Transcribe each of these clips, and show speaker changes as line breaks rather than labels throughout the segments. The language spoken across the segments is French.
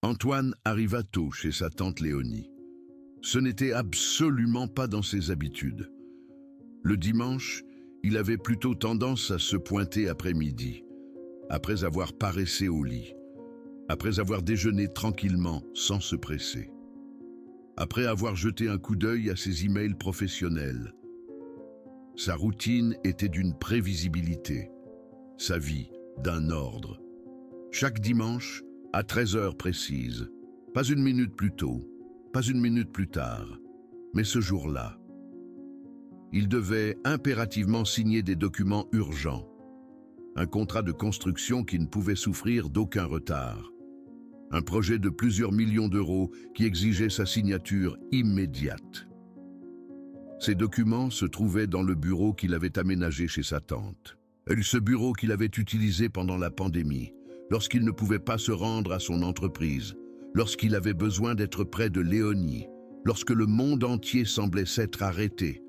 Antoine arriva tôt chez sa tante Léonie. Ce n'était absolument pas dans ses habitudes. Le dimanche, il avait plutôt tendance à se pointer après-midi, après avoir paressé au lit, après avoir déjeuné tranquillement, sans se presser, après avoir jeté un coup d'œil à ses emails professionnels. Sa routine était d'une prévisibilité, sa vie d'un ordre. Chaque dimanche, à 13 heures précises, pas une minute plus tôt, pas une minute plus tard, mais ce jour-là. Il devait impérativement signer des documents urgents, un contrat de construction qui ne pouvait souffrir d'aucun retard, un projet de plusieurs millions d'euros qui exigeait sa signature immédiate. Ces documents se trouvaient dans le bureau qu'il avait aménagé chez sa tante. Ce bureau qu'il avait utilisé pendant la pandémie, lorsqu'il ne pouvait pas se rendre à son entreprise, lorsqu'il avait besoin d'être près de Léonie, lorsque le monde entier semblait s'être arrêté.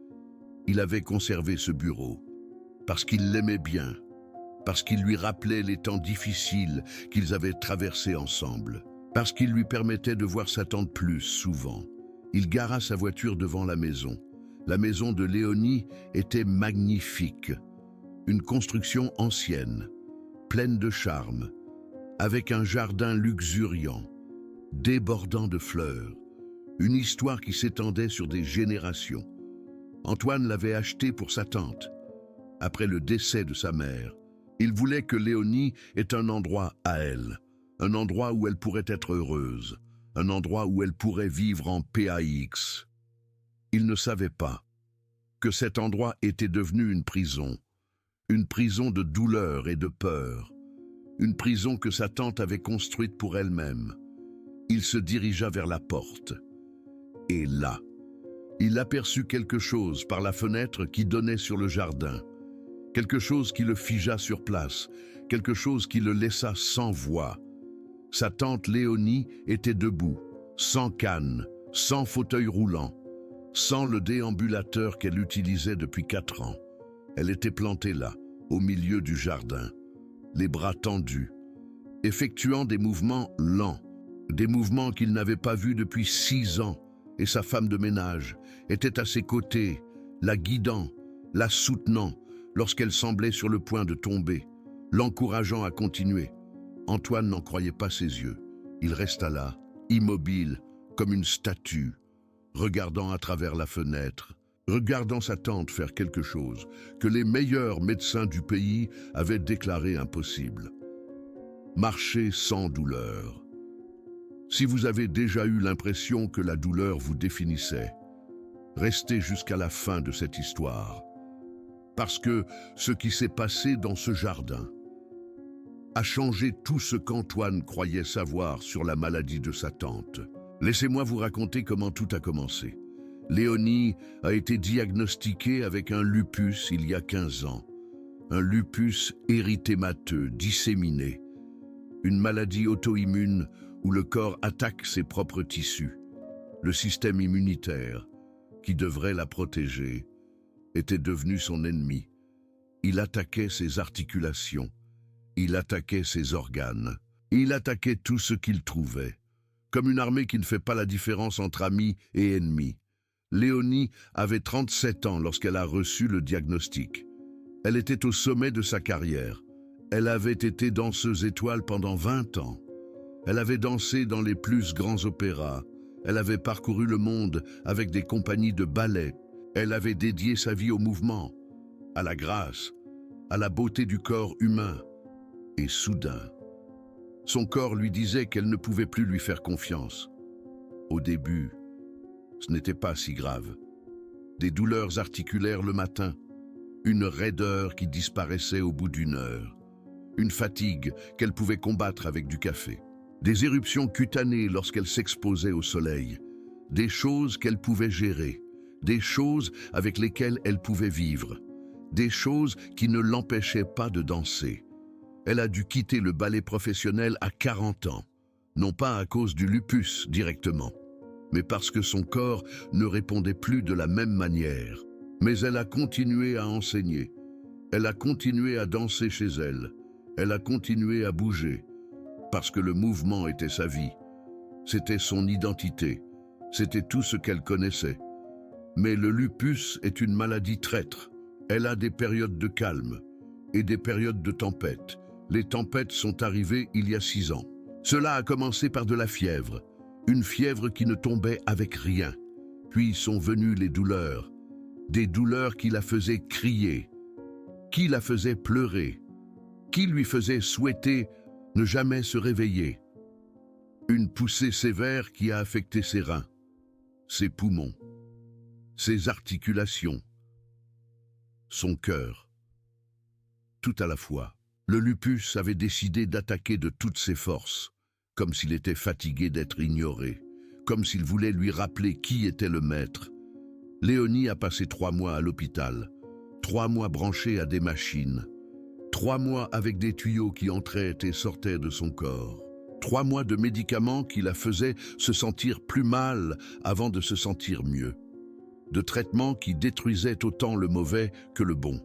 Il avait conservé ce bureau, parce qu'il l'aimait bien, parce qu'il lui rappelait les temps difficiles qu'ils avaient traversés ensemble, parce qu'il lui permettait de voir sa tante plus souvent. Il gara sa voiture devant la maison. La maison de Léonie était magnifique, une construction ancienne, pleine de charme, avec un jardin luxuriant, débordant de fleurs, une histoire qui s'étendait sur des générations. Antoine l'avait acheté pour sa tante. Après le décès de sa mère, il voulait que Léonie ait un endroit à elle, un endroit où elle pourrait être heureuse, un endroit où elle pourrait vivre en PAX. Il ne savait pas que cet endroit était devenu une prison de douleur et de peur, une prison que sa tante avait construite pour elle-même. Il se dirigea vers la porte. Et là, il aperçut quelque chose par la fenêtre qui donnait sur le jardin, quelque chose qui le figea sur place, quelque chose qui le laissa sans voix. Sa tante Léonie était debout, sans canne, sans fauteuil roulant, sans le déambulateur qu'elle utilisait depuis 4 ans. Elle était plantée là, au milieu du jardin, les bras tendus, effectuant des mouvements lents, des mouvements qu'il n'avait pas vus depuis 6 ans, et sa femme de ménage était à ses côtés, la guidant, la soutenant, lorsqu'elle semblait sur le point de tomber, l'encourageant à continuer. Antoine n'en croyait pas ses yeux. Il resta là, immobile, comme une statue, regardant à travers la fenêtre, regardant sa tante faire quelque chose que les meilleurs médecins du pays avaient déclaré impossible. Marcher sans douleur. Si vous avez déjà eu l'impression que la douleur vous définissait, restez jusqu'à la fin de cette histoire. Parce que ce qui s'est passé dans ce jardin a changé tout ce qu'Antoine croyait savoir sur la maladie de sa tante. Laissez-moi vous raconter comment tout a commencé. Léonie a été diagnostiquée avec un lupus il y a 15 ans. Un lupus érythémateux, disséminé. Une maladie auto-immune où le corps attaque ses propres tissus. Le système immunitaire, qui devrait la protéger, était devenu son ennemi. Il attaquait ses articulations, il attaquait ses organes, il attaquait tout ce qu'il trouvait. Comme une armée qui ne fait pas la différence entre amis et ennemis. Léonie avait 37 ans lorsqu'elle a reçu le diagnostic. Elle était au sommet de sa carrière. Elle avait été danseuse étoile pendant 20 ans. Elle avait dansé dans les plus grands opéras. Elle avait parcouru le monde avec des compagnies de ballet. Elle avait dédié sa vie au mouvement, à la grâce, à la beauté du corps humain. Et soudain, son corps lui disait qu'elle ne pouvait plus lui faire confiance. Au début, ce n'était pas si grave. Des douleurs articulaires le matin, une raideur qui disparaissait au bout d'1 heure, une fatigue qu'elle pouvait combattre avec du café, des éruptions cutanées lorsqu'elle s'exposait au soleil, des choses qu'elle pouvait gérer, des choses avec lesquelles elle pouvait vivre, des choses qui ne l'empêchaient pas de danser. Elle a dû quitter le ballet professionnel à 40 ans, non pas à cause du lupus directement, mais parce que son corps ne répondait plus de la même manière. Mais elle a continué à enseigner, elle a continué à danser chez elle, elle a continué à bouger, parce que le mouvement était sa vie, C'était son identité. C'était tout ce qu'elle connaissait. Mais le lupus est une maladie traître. Elle a des périodes de calme et des périodes de tempête. Les tempêtes sont arrivées il y a 6 ans. Cela a commencé par de la fièvre, une fièvre qui ne tombait avec rien. Puis sont venues les douleurs, des douleurs qui la faisaient crier, qui la faisaient pleurer, qui lui faisaient souhaiter ne jamais se réveiller. Une poussée sévère qui a affecté ses reins, ses poumons, ses articulations, son cœur. Tout à la fois, le lupus avait décidé d'attaquer de toutes ses forces, comme s'il était fatigué d'être ignoré, comme s'il voulait lui rappeler qui était le maître. Léonie a passé 3 mois à l'hôpital, 3 mois branchée à des machines, 3 mois avec des tuyaux qui entraient et sortaient de son corps, 3 mois de médicaments qui la faisaient se sentir plus mal avant de se sentir mieux, de traitements qui détruisaient autant le mauvais que le bon,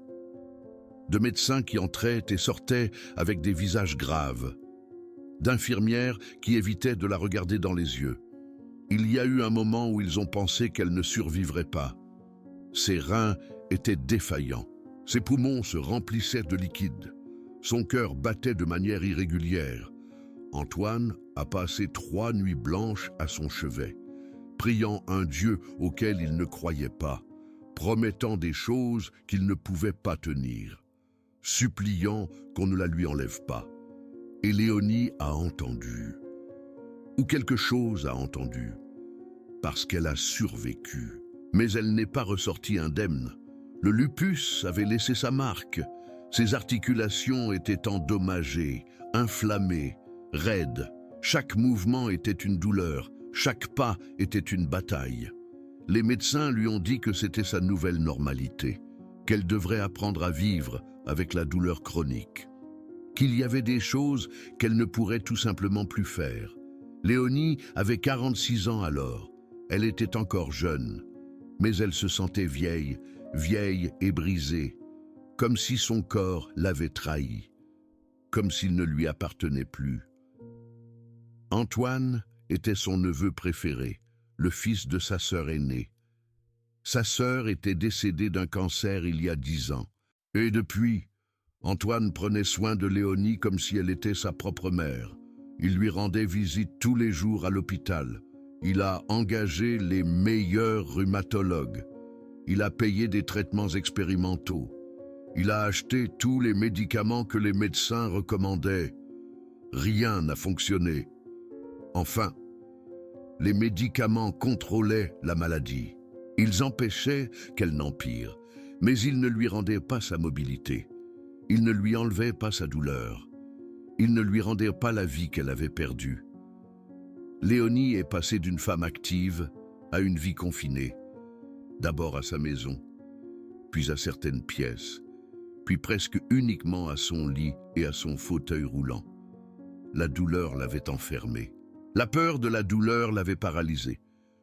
de médecins qui entraient et sortaient avec des visages graves, d'infirmières qui évitaient de la regarder dans les yeux. Il y a eu un moment où ils ont pensé qu'elle ne survivrait pas. Ses reins étaient défaillants, ses poumons se remplissaient de liquide, son cœur battait de manière irrégulière. Antoine a passé 3 nuits blanches à son chevet, priant un Dieu auquel il ne croyait pas, promettant des choses qu'il ne pouvait pas tenir, suppliant qu'on ne la lui enlève pas. Et Léonie a entendu, ou quelque chose a entendu, parce qu'elle a survécu. Mais elle n'est pas ressortie indemne. Le lupus avait laissé sa marque. Ses articulations étaient endommagées, inflammées, raides. Chaque mouvement était une douleur, chaque pas était une bataille. Les médecins lui ont dit que c'était sa nouvelle normalité, qu'elle devrait apprendre à vivre avec la douleur chronique, qu'il y avait des choses qu'elle ne pourrait tout simplement plus faire. Léonie avait 46 ans alors. Elle était encore jeune, mais elle se sentait vieille, vieille et brisée, comme si son corps l'avait trahie, comme s'il ne lui appartenait plus. Antoine était son neveu préféré, le fils de sa sœur aînée. Sa sœur était décédée d'un cancer il y a 10 ans, et depuis, Antoine prenait soin de Léonie comme si elle était sa propre mère. Il lui rendait visite tous les jours à l'hôpital. Il a engagé les meilleurs rhumatologues. Il a payé des traitements expérimentaux. Il a acheté tous les médicaments que les médecins recommandaient. Rien n'a fonctionné. Enfin, les médicaments contrôlaient la maladie. Ils empêchaient qu'elle n'empire, mais ils ne lui rendaient pas sa mobilité. Ils ne lui enlevaient pas sa douleur. Ils ne lui rendaient pas la vie qu'elle avait perdue. Léonie est passée d'une femme active à une vie confinée, d'abord à sa maison, puis à certaines pièces, puis presque uniquement à son lit et à son fauteuil roulant. La douleur l'avait enfermée. La peur de la douleur l'avait paralysée.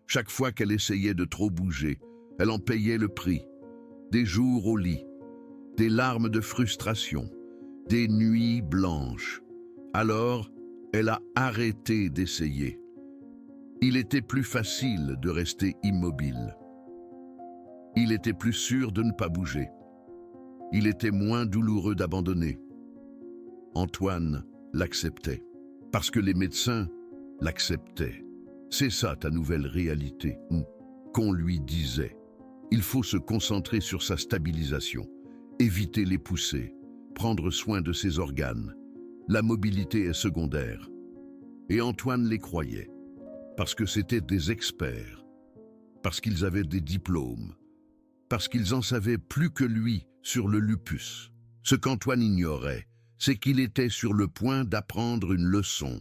Chaque fois qu'elle essayait de trop bouger, elle en payait le prix. Des jours au lit, des larmes de frustration, des nuits blanches. Alors, elle a arrêté d'essayer. Il était plus facile de rester immobile. Il était plus sûr de ne pas bouger. Il était moins douloureux d'abandonner. Antoine l'acceptait, parce que les médecins l'acceptaient. C'est ça ta nouvelle réalité, qu'on lui disait. Il faut se concentrer sur sa stabilisation, éviter les poussées, prendre soin de ses organes. La mobilité est secondaire. Et Antoine les croyait. Parce que c'étaient des experts, parce qu'ils avaient des diplômes, parce qu'ils en savaient plus que lui sur le lupus. Ce qu'Antoine ignorait, c'est qu'il était sur le point d'apprendre une leçon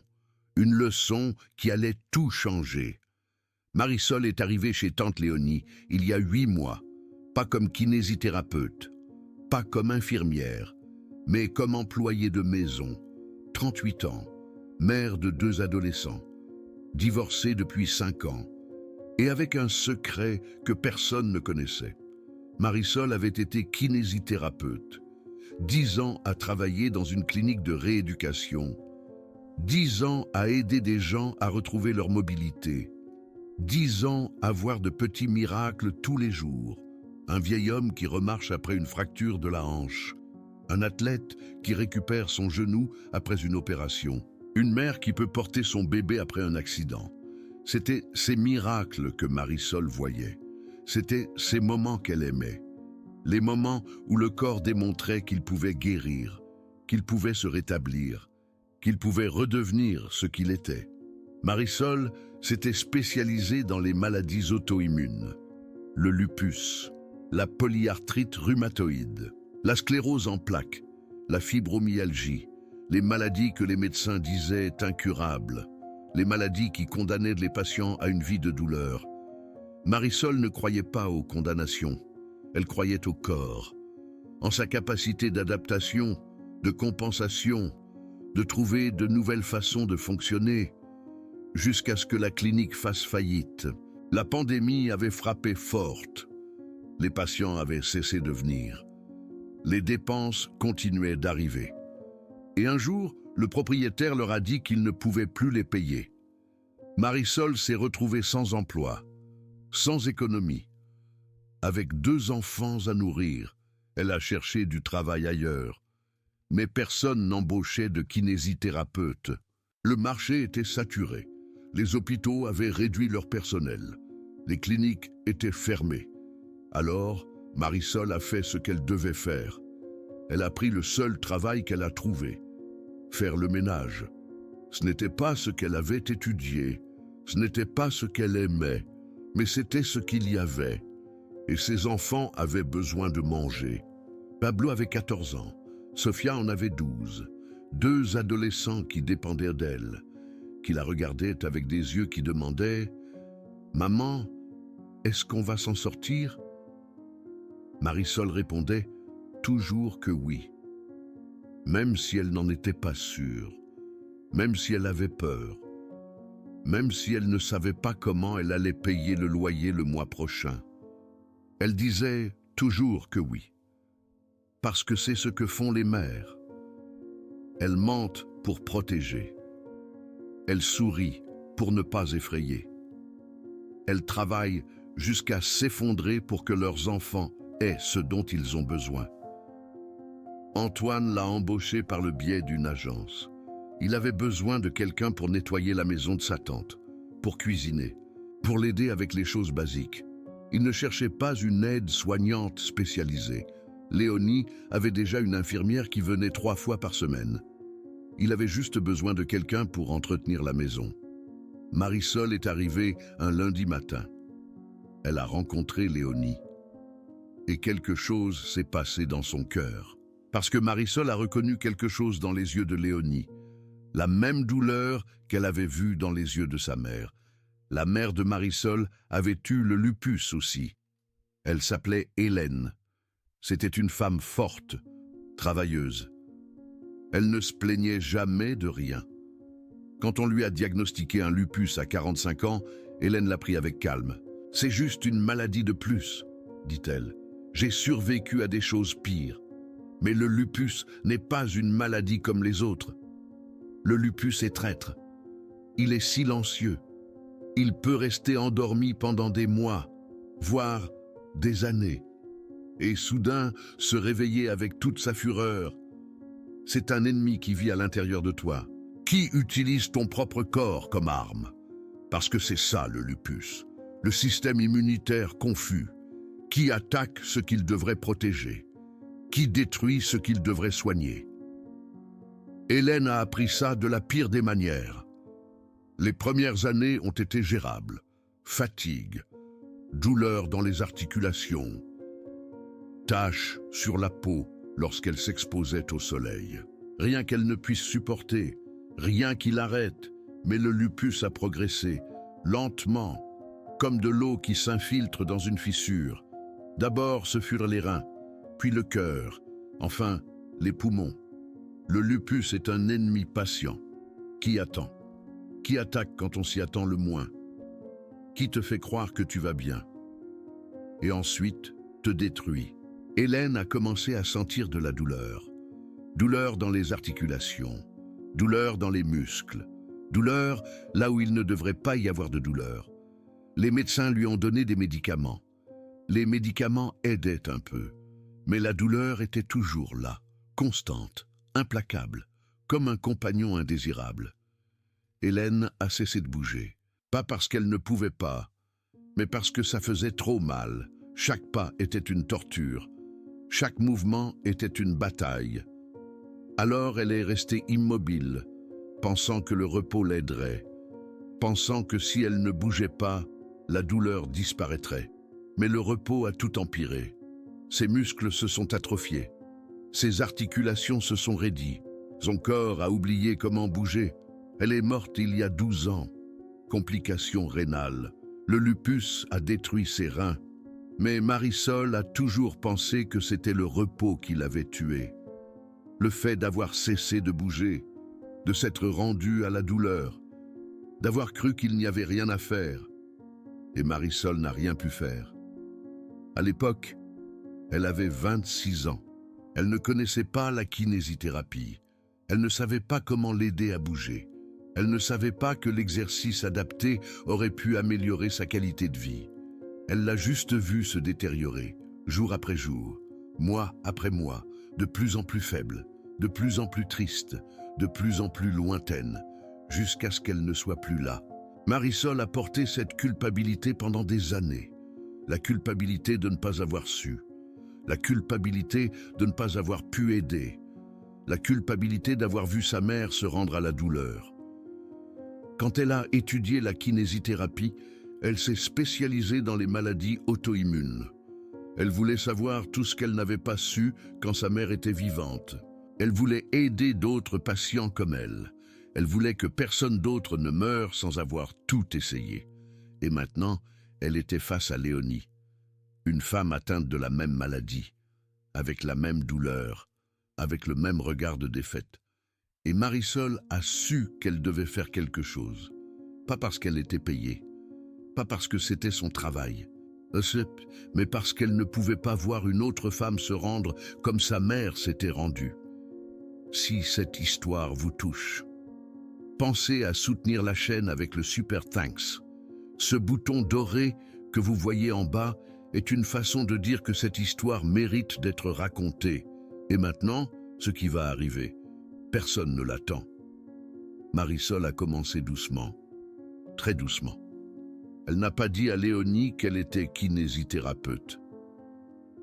qui allait tout changer. Marisol est arrivée chez tante Léonie il y a 8 mois, pas comme kinésithérapeute, pas comme infirmière, mais comme employée de maison, 38 ans, mère de 2 adolescents. Divorcée depuis 5 ans, et avec un secret que personne ne connaissait. Marisol avait été kinésithérapeute, 10 ans à travailler dans une clinique de rééducation, 10 ans à aider des gens à retrouver leur mobilité. 10 ans à voir de petits miracles tous les jours. Un vieil homme qui remarche après une fracture de la hanche. Un athlète qui récupère son genou après une opération. Une mère qui peut porter son bébé après un accident. C'était ces miracles que Marisol voyait. C'était ces moments qu'elle aimait. Les moments où le corps démontrait qu'il pouvait guérir, qu'il pouvait se rétablir, qu'il pouvait redevenir ce qu'il était. Marisol s'était spécialisée dans les maladies auto-immunes. Le lupus, la polyarthrite rhumatoïde, la sclérose en plaques, la fibromyalgie, les maladies que les médecins disaient incurables, les maladies qui condamnaient les patients à une vie de douleur. Marisol ne croyait pas aux condamnations, elle croyait au corps, en sa capacité d'adaptation, de compensation, de trouver de nouvelles façons de fonctionner, jusqu'à ce que la clinique fasse faillite. La pandémie avait frappé forte. Les patients avaient cessé de venir. Les dépenses continuaient d'arriver. Et un jour, le propriétaire leur a dit qu'il ne pouvait plus les payer. Marisol s'est retrouvée sans emploi, sans économie. Avec 2 enfants à nourrir, elle a cherché du travail ailleurs. Mais personne n'embauchait de kinésithérapeute. Le marché était saturé. Les hôpitaux avaient réduit leur personnel. Les cliniques étaient fermées. Alors, Marisol a fait ce qu'elle devait faire. Elle a pris le seul travail qu'elle a trouvé. Faire le ménage. Ce n'était pas ce qu'elle avait étudié. Ce n'était pas ce qu'elle aimait. Mais c'était ce qu'il y avait. Et ses enfants avaient besoin de manger. Pablo avait 14 ans. Sofia en avait 12. 2 adolescents qui dépendaient d'elle, qui la regardaient avec des yeux qui demandaient « Maman, est-ce qu'on va s'en sortir ?» Marisol répondait toujours que oui, même si elle n'en était pas sûre, même si elle avait peur, même si elle ne savait pas comment elle allait payer le loyer le mois prochain. Elle disait toujours que oui, parce que c'est ce que font les mères. Elles mentent pour protéger. Elles sourient pour ne pas effrayer. Elles travaillent jusqu'à s'effondrer pour que leurs enfants aient ce dont ils ont besoin. Antoine l'a embauché par le biais d'une agence. Il avait besoin de quelqu'un pour nettoyer la maison de sa tante, pour cuisiner, pour l'aider avec les choses basiques. Il ne cherchait pas une aide soignante spécialisée. Léonie avait déjà une infirmière qui venait 3 fois par semaine. Il avait juste besoin de quelqu'un pour entretenir la maison. Marisol est arrivée un lundi matin. Elle a rencontré Léonie. Et quelque chose s'est passé dans son cœur. Parce que Marisol a reconnu quelque chose dans les yeux de Léonie. La même douleur qu'elle avait vue dans les yeux de sa mère. La mère de Marisol avait eu le lupus aussi. Elle s'appelait Hélène. C'était une femme forte, travailleuse. Elle ne se plaignait jamais de rien. Quand on lui a diagnostiqué un lupus à 45 ans, Hélène l'a pris avec calme. « C'est juste une maladie de plus », dit-elle. « J'ai survécu à des choses pires. Mais le lupus n'est pas une maladie comme les autres. Le lupus est traître. Il est silencieux. Il peut rester endormi pendant des mois, voire des années. Et soudain se réveiller avec toute sa fureur. C'est un ennemi qui vit à l'intérieur de toi, qui utilise ton propre corps comme arme. Parce que c'est ça le lupus, le système immunitaire confus, qui attaque ce qu'il devrait protéger, qui détruit ce qu'il devrait soigner. Hélène a appris ça de la pire des manières. Les premières années ont été gérables. Fatigue, douleur dans les articulations, taches sur la peau lorsqu'elle s'exposait au soleil. Rien qu'elle ne puisse supporter, rien qui l'arrête, mais le lupus a progressé, lentement, comme de l'eau qui s'infiltre dans une fissure. D'abord ce furent les reins, puis le cœur, enfin les poumons. Le lupus est un ennemi patient. Qui attend? Qui attaque quand on s'y attend le moins? Qui te fait croire que tu vas bien? Et ensuite, te détruit. Hélène a commencé à sentir de la douleur. Douleur dans les articulations, Douleur dans les muscles. Douleur là où il ne devrait pas y avoir de douleur. Les médecins lui ont donné des médicaments. Les médicaments aidaient un peu, mais la douleur était toujours là, constante, implacable, comme un compagnon indésirable. Hélène a cessé de bouger, pas parce qu'elle ne pouvait pas, mais parce que ça faisait trop mal. Chaque pas était une torture, chaque mouvement était une bataille. Alors elle est restée immobile, pensant que le repos l'aiderait, pensant que si elle ne bougeait pas, la douleur disparaîtrait. Mais le repos a tout empiré. Ses muscles se sont atrophiés, ses articulations se sont raidies, son corps a oublié comment bouger. Elle est morte il y a 12 ans. Complications rénales. Le lupus a détruit ses reins. Mais Marisol a toujours pensé que c'était le repos qui l'avait tuée. Le fait d'avoir cessé de bouger, de s'être rendue à la douleur, d'avoir cru qu'il n'y avait rien à faire. Et Marisol n'a rien pu faire. À l'époque, elle avait 26 ans. Elle ne connaissait pas la kinésithérapie. Elle ne savait pas comment l'aider à bouger. Elle ne savait pas que l'exercice adapté aurait pu améliorer sa qualité de vie. Elle l'a juste vu se détériorer, jour après jour, mois après mois, de plus en plus faible, de plus en plus triste, de plus en plus lointaine, jusqu'à ce qu'elle ne soit plus là. Marisol a porté cette culpabilité pendant des années. La culpabilité de ne pas avoir su. La culpabilité de ne pas avoir pu aider. La culpabilité d'avoir vu sa mère se rendre à la douleur. Quand elle a étudié la kinésithérapie, elle s'est spécialisée dans les maladies auto-immunes. Elle voulait savoir tout ce qu'elle n'avait pas su quand sa mère était vivante. Elle voulait aider d'autres patients comme elle. Elle voulait que personne d'autre ne meure sans avoir tout essayé. Et maintenant, elle était face à Léonie, une femme atteinte de la même maladie, avec la même douleur, avec le même regard de défaite. Et Marisol a su qu'elle devait faire quelque chose. Pas parce qu'elle était payée, pas parce que c'était son travail, mais parce qu'elle ne pouvait pas voir une autre femme se rendre comme sa mère s'était rendue. Si cette histoire vous touche, pensez à soutenir la chaîne avec le Super Thanks. Ce bouton doré que vous voyez en bas est une façon de dire que cette histoire mérite d'être racontée. Et maintenant, ce qui va arriver, personne ne l'attend. Marisol a commencé doucement, très doucement. Elle n'a pas dit à Léonie qu'elle était kinésithérapeute.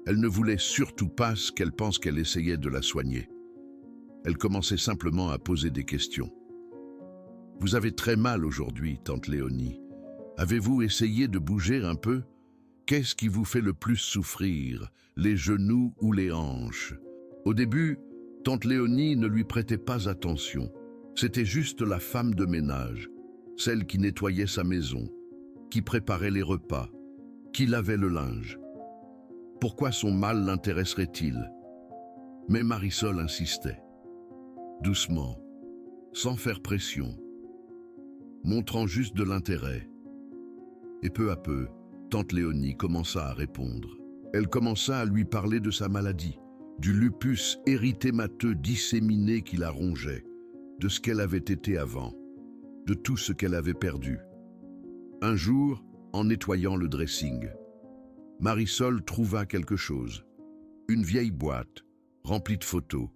Elle ne voulait surtout pas qu'elle pense qu'elle essayait de la soigner. Elle commençait simplement à poser des questions. « Vous avez très mal aujourd'hui, tante Léonie. Avez-vous essayé de bouger un peu? Qu'est-ce qui vous fait le plus souffrir, les genoux ou les hanches ?» Au début, tante Léonie ne lui prêtait pas attention. C'était juste la femme de ménage, celle qui nettoyait sa maison, qui préparait les repas, qui lavait le linge. Pourquoi son mal l'intéresserait-il? Mais Marisol insistait, doucement, sans faire pression, montrant juste de l'intérêt. Et peu à peu, tante Léonie commença à répondre. Elle commença à lui parler de sa maladie, du lupus érythémateux disséminé qui la rongeait, de ce qu'elle avait été avant, de tout ce qu'elle avait perdu. Un jour, en nettoyant le dressing, Marisol trouva quelque chose, une vieille boîte remplie de photos,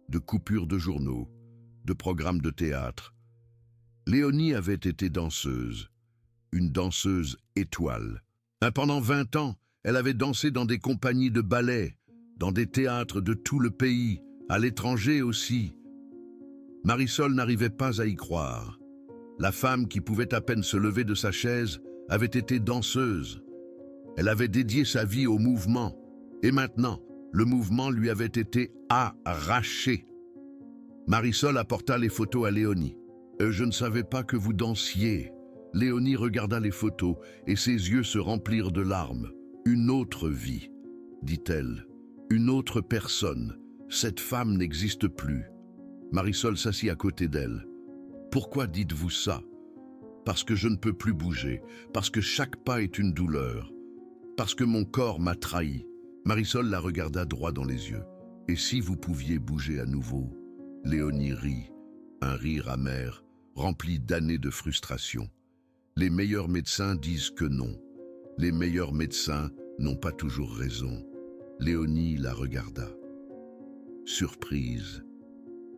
de coupures de journaux, de programmes de théâtre. Léonie avait été danseuse, une danseuse étoile. Pendant 20 ans, elle avait dansé dans des compagnies de ballet, dans des théâtres de tout le pays, à l'étranger aussi. Marisol n'arrivait pas à y croire. La femme qui pouvait à peine se lever de sa chaise avait été danseuse. Elle avait dédié sa vie au mouvement. Et maintenant, le mouvement lui avait été arraché. Marisol apporta les photos à Léonie. « Je ne savais pas que vous dansiez. » Léonie regarda les photos et ses yeux se remplirent de larmes. « Une autre vie, dit-elle. Une autre personne. Cette femme n'existe plus. » Marisol s'assit à côté d'elle. « Pourquoi dites-vous ça? » « Parce que je ne peux plus bouger, parce que chaque pas est une douleur, parce que mon corps m'a trahi. » Marisol la regarda droit dans les yeux. « Et si vous pouviez bouger à nouveau ?» Léonie rit. Un rire amer, rempli d'années de frustration. Les meilleurs médecins disent que non. Les meilleurs médecins n'ont pas toujours raison. Léonie la regarda. Surprise.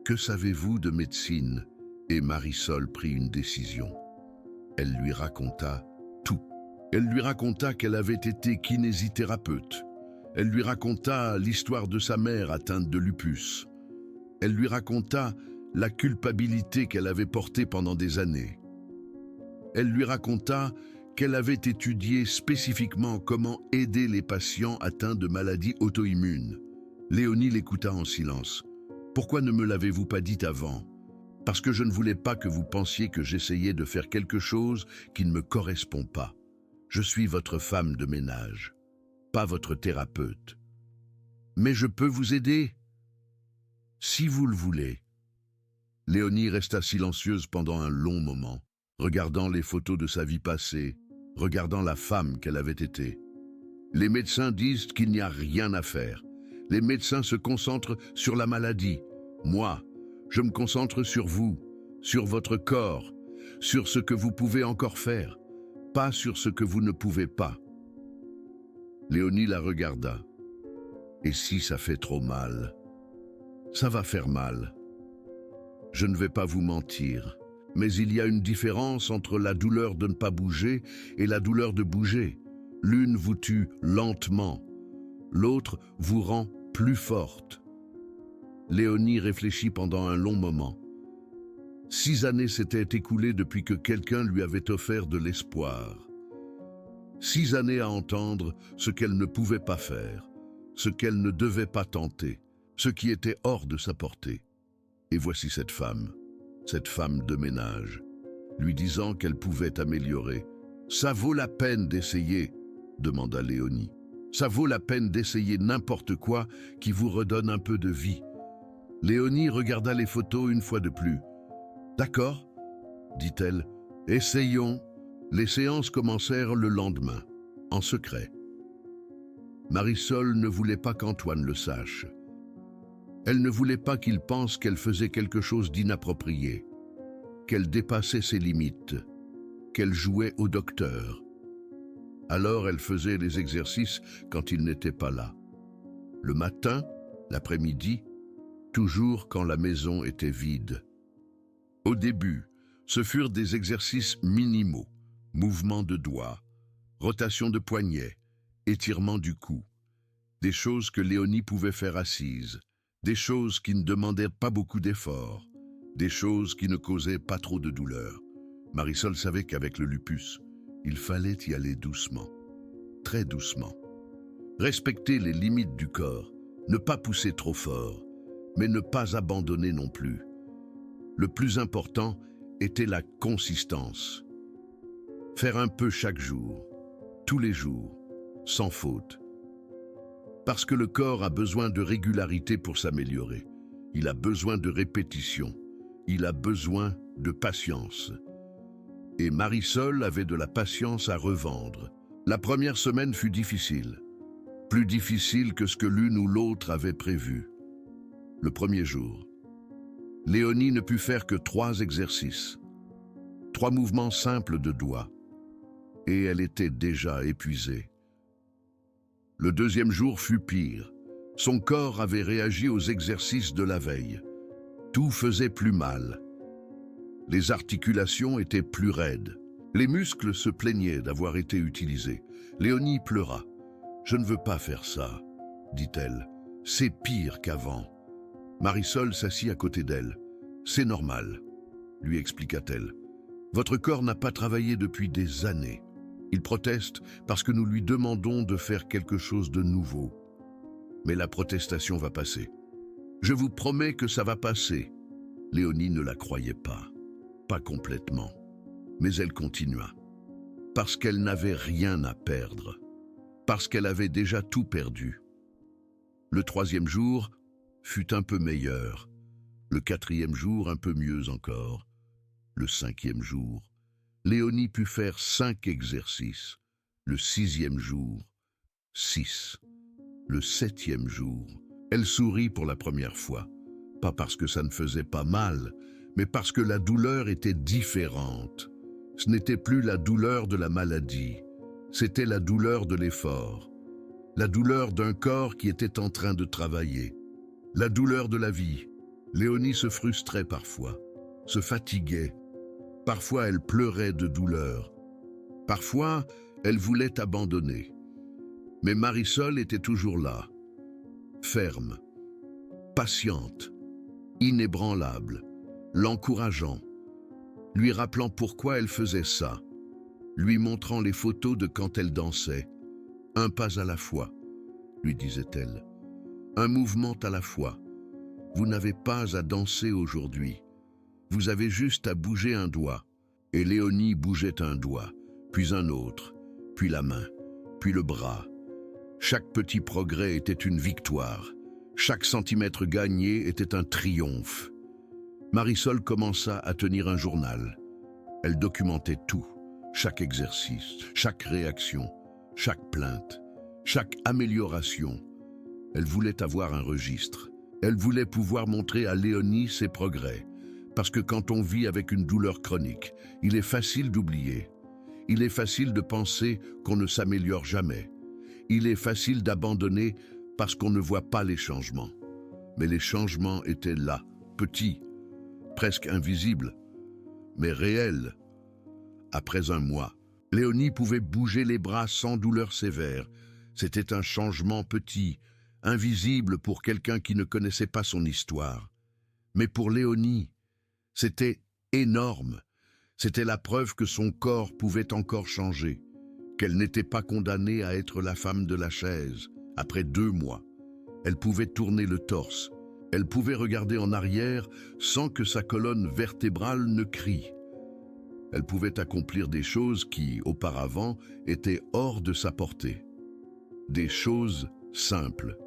Que savez-vous de médecine? Et Marisol prit une décision. Elle lui raconta tout. Elle lui raconta qu'elle avait été kinésithérapeute. Elle lui raconta l'histoire de sa mère atteinte de lupus. Elle lui raconta la culpabilité qu'elle avait portée pendant des années. Elle lui raconta qu'elle avait étudié spécifiquement comment aider les patients atteints de maladies auto-immunes. Léonie l'écouta en silence. « Pourquoi ne me l'avez-vous pas dit avant ? Parce que je ne voulais pas que vous pensiez que j'essayais de faire quelque chose qui ne me correspond pas. Je suis votre femme de ménage, pas votre thérapeute. Mais je peux vous aider, si vous le voulez. » Léonie resta silencieuse pendant un long moment, regardant les photos de sa vie passée, regardant la femme qu'elle avait été. Les médecins disent qu'il n'y a rien à faire. Les médecins se concentrent sur la maladie. Moi, je me concentre sur vous, sur votre corps, sur ce que vous pouvez encore faire, pas sur ce que vous ne pouvez pas. Léonie la regarda. Et si ça fait trop mal? Ça va faire mal. Je ne vais pas vous mentir, mais il y a une différence entre la douleur de ne pas bouger et la douleur de bouger. L'une vous tue lentement, l'autre vous rend plus forte. Léonie réfléchit pendant un long moment. 6 années s'étaient écoulées depuis que quelqu'un lui avait offert de l'espoir. 6 années à entendre ce qu'elle ne pouvait pas faire, ce qu'elle ne devait pas tenter, ce qui était hors de sa portée. Et voici cette femme de ménage, lui disant qu'elle pouvait améliorer. « Ça vaut la peine d'essayer », demanda Léonie. « Ça vaut la peine d'essayer n'importe quoi qui vous redonne un peu de vie. » Léonie regarda les photos une fois de plus. « D'accord, » dit-elle, « essayons. » Les séances commencèrent le lendemain, en secret. Marisol ne voulait pas qu'Antoine le sache. Elle ne voulait pas qu'il pense qu'elle faisait quelque chose d'inapproprié, qu'elle dépassait ses limites, qu'elle jouait au docteur. Alors elle faisait les exercices quand il n'était pas là. Le matin, l'après-midi, toujours quand la maison était vide. Au début, ce furent des exercices minimaux, mouvements de doigts, rotation de poignets, étirement du cou, des choses que Léonie pouvait faire assise, des choses qui ne demandaient pas beaucoup d'efforts, des choses qui ne causaient pas trop de douleur. Marisol savait qu'avec le lupus, il fallait y aller doucement, très doucement. Respecter les limites du corps, ne pas pousser trop fort, mais ne pas abandonner non plus. Le plus important était la consistance. Faire un peu chaque jour, tous les jours, sans faute. Parce que le corps a besoin de régularité pour s'améliorer. Il a besoin de répétition. Il a besoin de patience. Et Marisol avait de la patience à revendre. La première semaine fut difficile. Plus difficile que ce que l'une ou l'autre avait prévu. Le premier jour, Léonie ne put faire que 3 exercices. 3 mouvements simples de doigts. Et elle était déjà épuisée. Le deuxième jour fut pire. Son corps avait réagi aux exercices de la veille. Tout faisait plus mal. Les articulations étaient plus raides. Les muscles se plaignaient d'avoir été utilisés. Léonie pleura. « Je ne veux pas faire ça, » dit-elle. « C'est pire qu'avant. » Marisol s'assit à côté d'elle. « C'est normal, » lui expliqua-t-elle. « Votre corps n'a pas travaillé depuis des années. Il proteste parce que nous lui demandons de faire quelque chose de nouveau. Mais la protestation va passer. Je vous promets que ça va passer. » Léonie ne la croyait pas complètement. Mais elle continua. Parce qu'elle n'avait rien à perdre. Parce qu'elle avait déjà tout perdu. Le 3e jour fut un peu meilleur. Le 4e jour un peu mieux encore. Le 5e jour, Léonie put faire 5 exercices. Le 6e jour, 6. Le 7e jour, elle sourit pour la première fois. Pas parce que ça ne faisait pas mal, mais parce que la douleur était différente. Ce n'était plus la douleur de la maladie, c'était la douleur de l'effort, la douleur d'un corps qui était en train de travailler, la douleur de la vie. Léonie se frustrait parfois, se fatiguait, parfois elle pleurait de douleur, parfois elle voulait abandonner. Mais Marisol était toujours là, ferme, patiente, inébranlable, l'encourageant, lui rappelant pourquoi elle faisait ça, lui montrant les photos de quand elle dansait. Un pas à la fois, lui disait-elle, un mouvement à la fois. Vous n'avez pas à danser aujourd'hui, vous avez juste à bouger un doigt. Et Léonie bougeait un doigt, puis un autre, puis la main, puis le bras. Chaque petit progrès était une victoire, chaque centimètre gagné était un triomphe. Marisol commença à tenir un journal. Elle documentait tout, chaque exercice, chaque réaction, chaque plainte, chaque amélioration. Elle voulait avoir un registre. Elle voulait pouvoir montrer à Léonie ses progrès. Parce que quand on vit avec une douleur chronique, il est facile d'oublier. Il est facile de penser qu'on ne s'améliore jamais. Il est facile d'abandonner parce qu'on ne voit pas les changements. Mais les changements étaient là, petits, presque invisibles, mais réels. Après un mois, Léonie pouvait bouger les bras sans douleur sévère. C'était un changement petit, invisible pour quelqu'un qui ne connaissait pas son histoire. Mais pour Léonie, c'était énorme. C'était la preuve que son corps pouvait encore changer, qu'elle n'était pas condamnée à être la femme de la chaise. Après 2 mois, elle pouvait tourner le torse. Elle pouvait regarder en arrière sans que sa colonne vertébrale ne crie. Elle pouvait accomplir des choses qui, auparavant, étaient hors de sa portée. Des choses simples.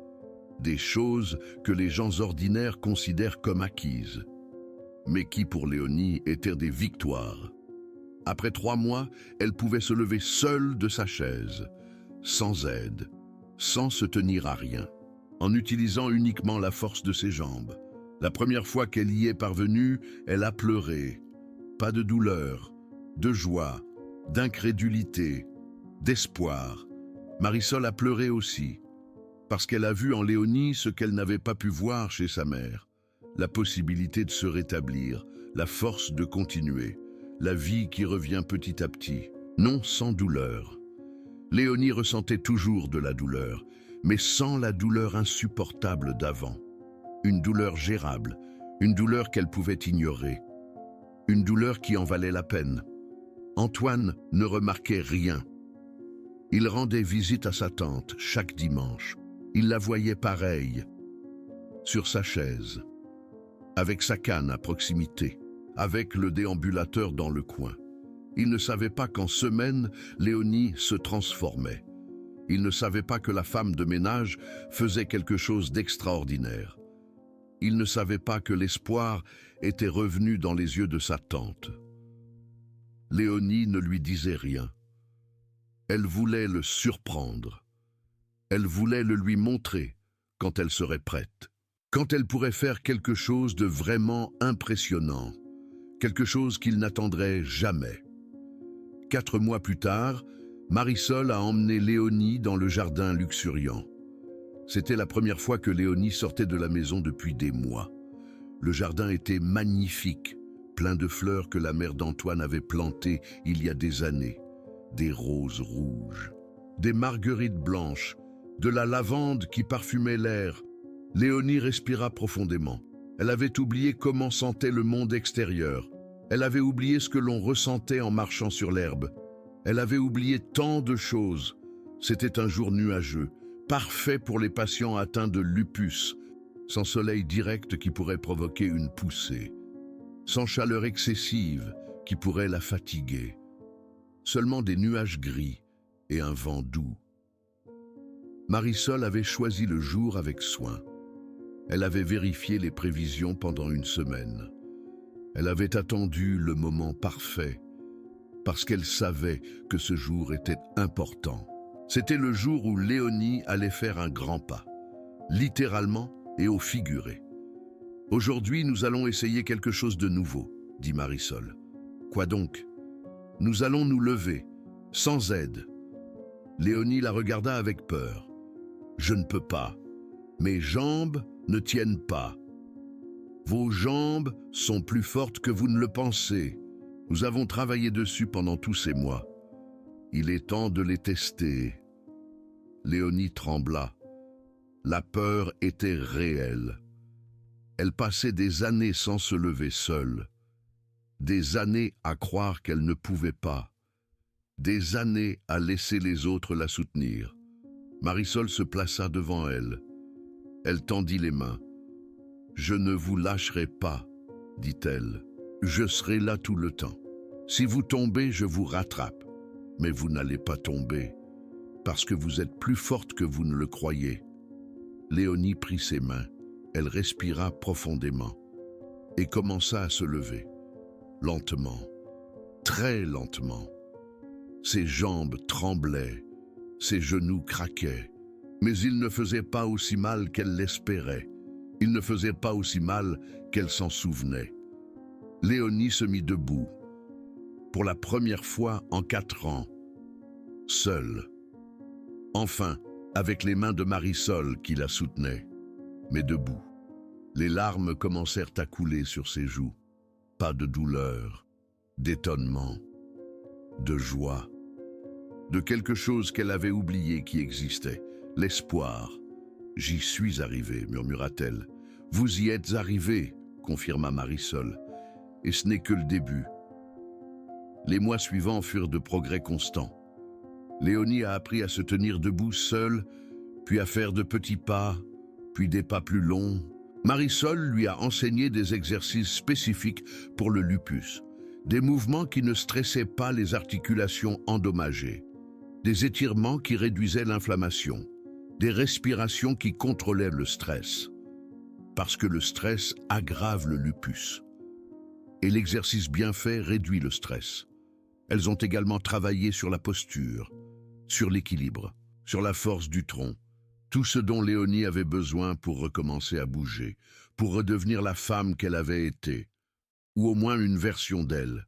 Des choses que les gens ordinaires considèrent comme acquises. Mais qui, pour Léonie, étaient des victoires. Après 3 mois, elle pouvait se lever seule de sa chaise, sans aide, sans se tenir à rien, en utilisant uniquement la force de ses jambes. La première fois qu'elle y est parvenue, elle a pleuré. Pas de douleur, de joie, d'incrédulité, d'espoir. Marisol a pleuré aussi, parce qu'elle a vu en Léonie ce qu'elle n'avait pas pu voir chez sa mère. La possibilité de se rétablir, la force de continuer, la vie qui revient petit à petit, non sans douleur. Léonie ressentait toujours de la douleur, mais sans la douleur insupportable d'avant. Une douleur gérable, une douleur qu'elle pouvait ignorer, une douleur qui en valait la peine. Antoine ne remarquait rien. Il rendait visite à sa tante chaque dimanche. Il la voyait pareille, sur sa chaise, avec sa canne à proximité, avec le déambulateur dans le coin. Il ne savait pas qu'en semaine, Léonie se transformait. Il ne savait pas que la femme de ménage faisait quelque chose d'extraordinaire. Il ne savait pas que l'espoir était revenu dans les yeux de sa tante. Léonie ne lui disait rien. Elle voulait le surprendre. Elle voulait le lui montrer quand elle serait prête. Quand elle pourrait faire quelque chose de vraiment impressionnant, quelque chose qu'il n'attendrait jamais. 4 mois plus tard, Marisol a emmené Léonie dans le jardin luxuriant. C'était la première fois que Léonie sortait de la maison depuis des mois. Le jardin était magnifique, plein de fleurs que la mère d'Antoine avait plantées il y a des années. Des roses rouges, des marguerites blanches, de la lavande qui parfumait l'air. Léonie respira profondément. Elle avait oublié comment sentait le monde extérieur. Elle avait oublié ce que l'on ressentait en marchant sur l'herbe. Elle avait oublié tant de choses. C'était un jour nuageux, parfait pour les patients atteints de lupus, sans soleil direct qui pourrait provoquer une poussée, sans chaleur excessive qui pourrait la fatiguer. Seulement des nuages gris et un vent doux. Marisol avait choisi le jour avec soin. Elle avait vérifié les prévisions pendant 1 semaine. Elle avait attendu le moment parfait, parce qu'elle savait que ce jour était important. C'était le jour où Léonie allait faire un grand pas, littéralement et au figuré. Aujourd'hui, nous allons essayer quelque chose de nouveau, dit Marisol. Quoi donc? Nous allons nous lever, sans aide. Léonie la regarda avec peur. Je ne peux pas. Mes jambes ne tiennent pas. Vos jambes sont plus fortes que vous ne le pensez. Nous avons travaillé dessus pendant tous ces mois. Il est temps de les tester. Léonie trembla. La peur était réelle. Elle passait des années sans se lever seule. Des années à croire qu'elle ne pouvait pas. Des années à laisser les autres la soutenir. Marisol se plaça devant elle. Elle tendit les mains. « Je ne vous lâcherai pas, dit-elle. Je serai là tout le temps. Si vous tombez, je vous rattrape. Mais vous n'allez pas tomber, parce que vous êtes plus forte que vous ne le croyez. » Léonie prit ses mains. Elle respira profondément et commença à se lever. Lentement, très lentement. Ses jambes tremblaient, ses genoux craquaient, mais il ne faisait pas aussi mal qu'elle l'espérait. Il ne faisait pas aussi mal qu'elle s'en souvenait. Léonie se mit debout, pour la première fois en 4 ans, seule. Enfin, avec les mains de Marisol qui la soutenaient, mais debout. Les larmes commencèrent à couler sur ses joues. Pas de douleur, d'étonnement, de joie, de quelque chose qu'elle avait oublié qui existait, l'espoir. « J'y suis arrivée, murmura-t-elle. « Vous y êtes arrivée, confirma Marisol. Et ce n'est que le début. » Les mois suivants furent de progrès constants. Léonie a appris à se tenir debout seule, puis à faire de petits pas, puis des pas plus longs. Marisol lui a enseigné des exercices spécifiques pour le lupus, des mouvements qui ne stressaient pas les articulations endommagées, des étirements qui réduisaient l'inflammation, des respirations qui contrôlaient le stress, parce que le stress aggrave le lupus. Et l'exercice bien fait réduit le stress. Elles ont également travaillé sur la posture, sur l'équilibre, sur la force du tronc, tout ce dont Léonie avait besoin pour recommencer à bouger, pour redevenir la femme qu'elle avait été, ou au moins une version d'elle.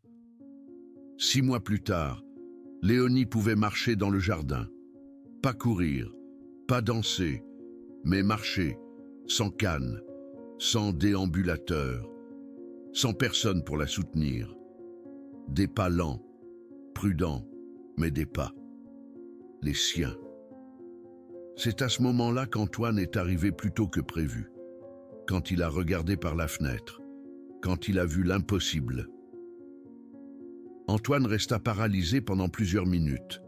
6 mois plus tard, Léonie pouvait marcher dans le jardin, pas courir, pas danser, mais marcher, sans canne, sans déambulateur, sans personne pour la soutenir. Des pas lents, prudents, mais des pas. Les siens. C'est à ce moment-là qu'Antoine est arrivé plus tôt que prévu, quand il a regardé par la fenêtre, quand il a vu l'impossible. Antoine resta paralysé pendant plusieurs minutes,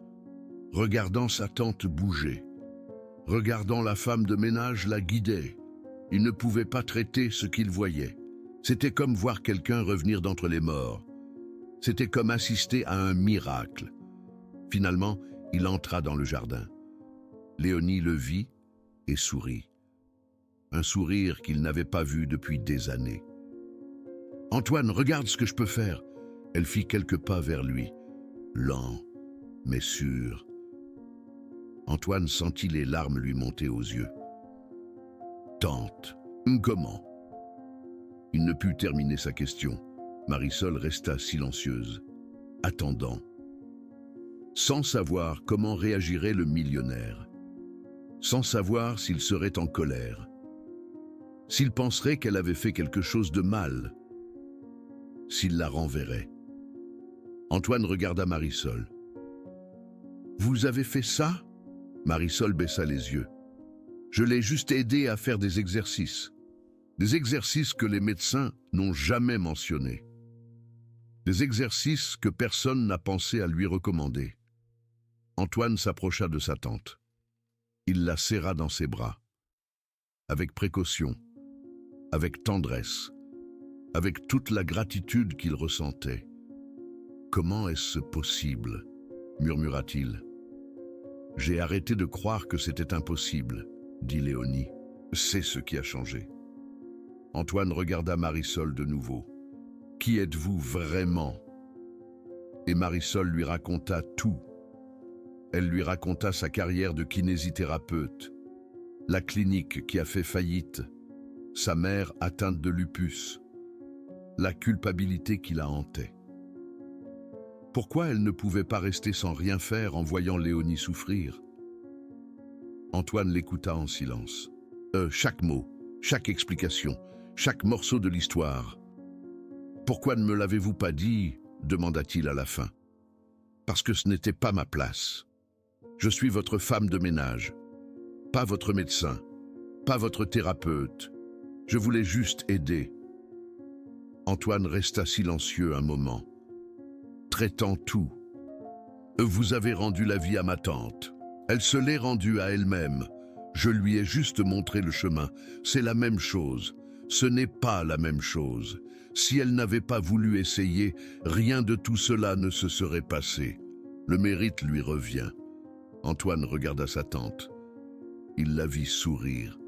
regardant sa tante bouger, regardant la femme de ménage la guider. Il ne pouvait pas traiter ce qu'il voyait. C'était comme voir quelqu'un revenir d'entre les morts. C'était comme assister à un miracle. Finalement, il entra dans le jardin. Léonie le vit et sourit. Un sourire qu'il n'avait pas vu depuis des années. « Antoine, regarde ce que je peux faire !» Elle fit quelques pas vers lui, lent, mais sûr. Antoine sentit les larmes lui monter aux yeux. « Tante, comment ?» Il ne put terminer sa question. Marisol resta silencieuse, attendant, sans savoir comment réagirait le millionnaire, sans savoir s'il serait en colère, s'il penserait qu'elle avait fait quelque chose de mal, s'il la renverrait. Antoine regarda Marisol. « Vous avez fait ça ?» Marisol baissa les yeux. « Je l'ai juste aidé à faire des exercices que les médecins n'ont jamais mentionnés. Des exercices que personne n'a pensé à lui recommander. » Antoine s'approcha de sa tante. Il la serra dans ses bras. Avec précaution, avec tendresse, avec toute la gratitude qu'il ressentait. « Comment est-ce possible ?» murmura-t-il. « J'ai arrêté de croire que c'était impossible, » dit Léonie. « C'est ce qui a changé. » Antoine regarda Marisol de nouveau. « Qui êtes-vous vraiment ?» Et Marisol lui raconta tout. Elle lui raconta sa carrière de kinésithérapeute, la clinique qui a fait faillite, sa mère atteinte de lupus, la culpabilité qui la hantait. Pourquoi elle ne pouvait pas rester sans rien faire en voyant Léonie souffrir? Antoine l'écouta en silence. Chaque mot, chaque explication, chaque morceau de l'histoire. « Pourquoi ne me l'avez-vous pas dit ?» demanda-t-il à la fin. « Parce que ce n'était pas ma place. Je suis votre femme de ménage, pas votre médecin, pas votre thérapeute. Je voulais juste aider. » Antoine resta silencieux un moment, traitant tout. « Vous avez rendu la vie à ma tante. Elle se l'est rendue à elle-même. Je lui ai juste montré le chemin. C'est la même chose. Ce n'est pas la même chose. Si elle n'avait pas voulu essayer, rien de tout cela ne se serait passé. Le mérite lui revient. » Antoine regarda sa tante. Il la vit sourire.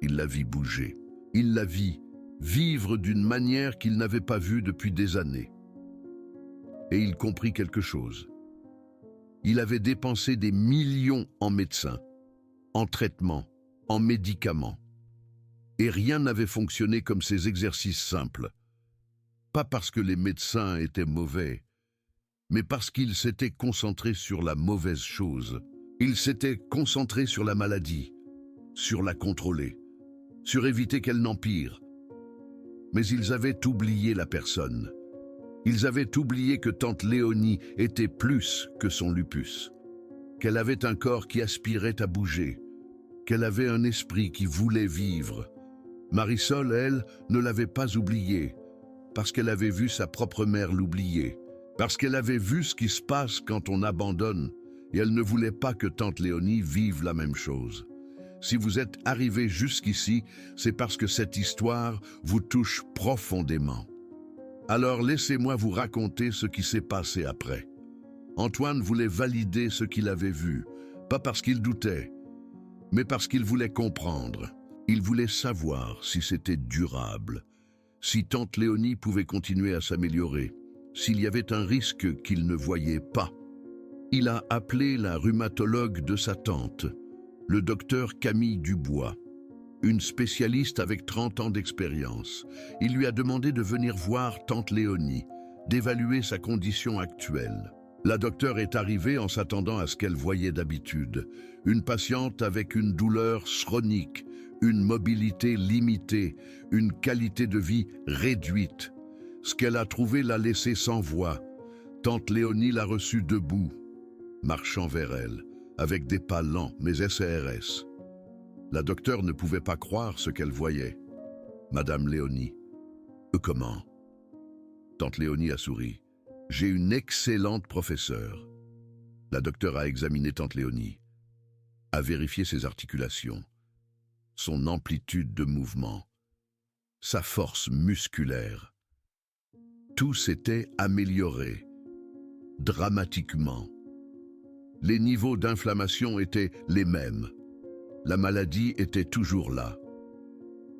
Il la vit bouger. Il la vit vivre d'une manière qu'il n'avait pas vue depuis des années. Et il comprit quelque chose. Il avait dépensé des millions en médecins, en traitements, en médicaments. Et rien n'avait fonctionné comme ces exercices simples. Pas parce que les médecins étaient mauvais, mais parce qu'ils s'étaient concentrés sur la mauvaise chose. Ils s'étaient concentrés sur la maladie, sur la contrôler, sur éviter qu'elle n'empire. Mais ils avaient oublié la personne. Ils avaient oublié que tante Léonie était plus que son lupus, qu'elle avait un corps qui aspirait à bouger, qu'elle avait un esprit qui voulait vivre. Marisol, elle, ne l'avait pas oublié, parce qu'elle avait vu sa propre mère l'oublier, parce qu'elle avait vu ce qui se passe quand on abandonne, et elle ne voulait pas que tante Léonie vive la même chose. Si vous êtes arrivé jusqu'ici, c'est parce que cette histoire vous touche profondément. Alors laissez-moi vous raconter ce qui s'est passé après. Antoine voulait valider ce qu'il avait vu, pas parce qu'il doutait, mais parce qu'il voulait comprendre. Il voulait savoir si c'était durable, si tante Léonie pouvait continuer à s'améliorer, s'il y avait un risque qu'il ne voyait pas. Il a appelé la rhumatologue de sa tante, le docteur Camille Dubois, une spécialiste avec 30 ans d'expérience. Il lui a demandé de venir voir tante Léonie, d'évaluer sa condition actuelle. La docteure est arrivée en s'attendant à ce qu'elle voyait d'habitude. Une patiente avec une douleur chronique, une mobilité limitée, une qualité de vie réduite. Ce qu'elle a trouvé l'a laissée sans voix. Tante Léonie l'a reçue debout, marchant vers elle, avec des pas lents mais SRS. La docteure ne pouvait pas croire ce qu'elle voyait. Madame Léonie. Comment? Tante Léonie a souri. J'ai une excellente professeure. La docteure a examiné tante Léonie, a vérifié ses articulations, son amplitude de mouvement, sa force musculaire. Tout s'était amélioré, dramatiquement. Les niveaux d'inflammation étaient les mêmes. La maladie était toujours là.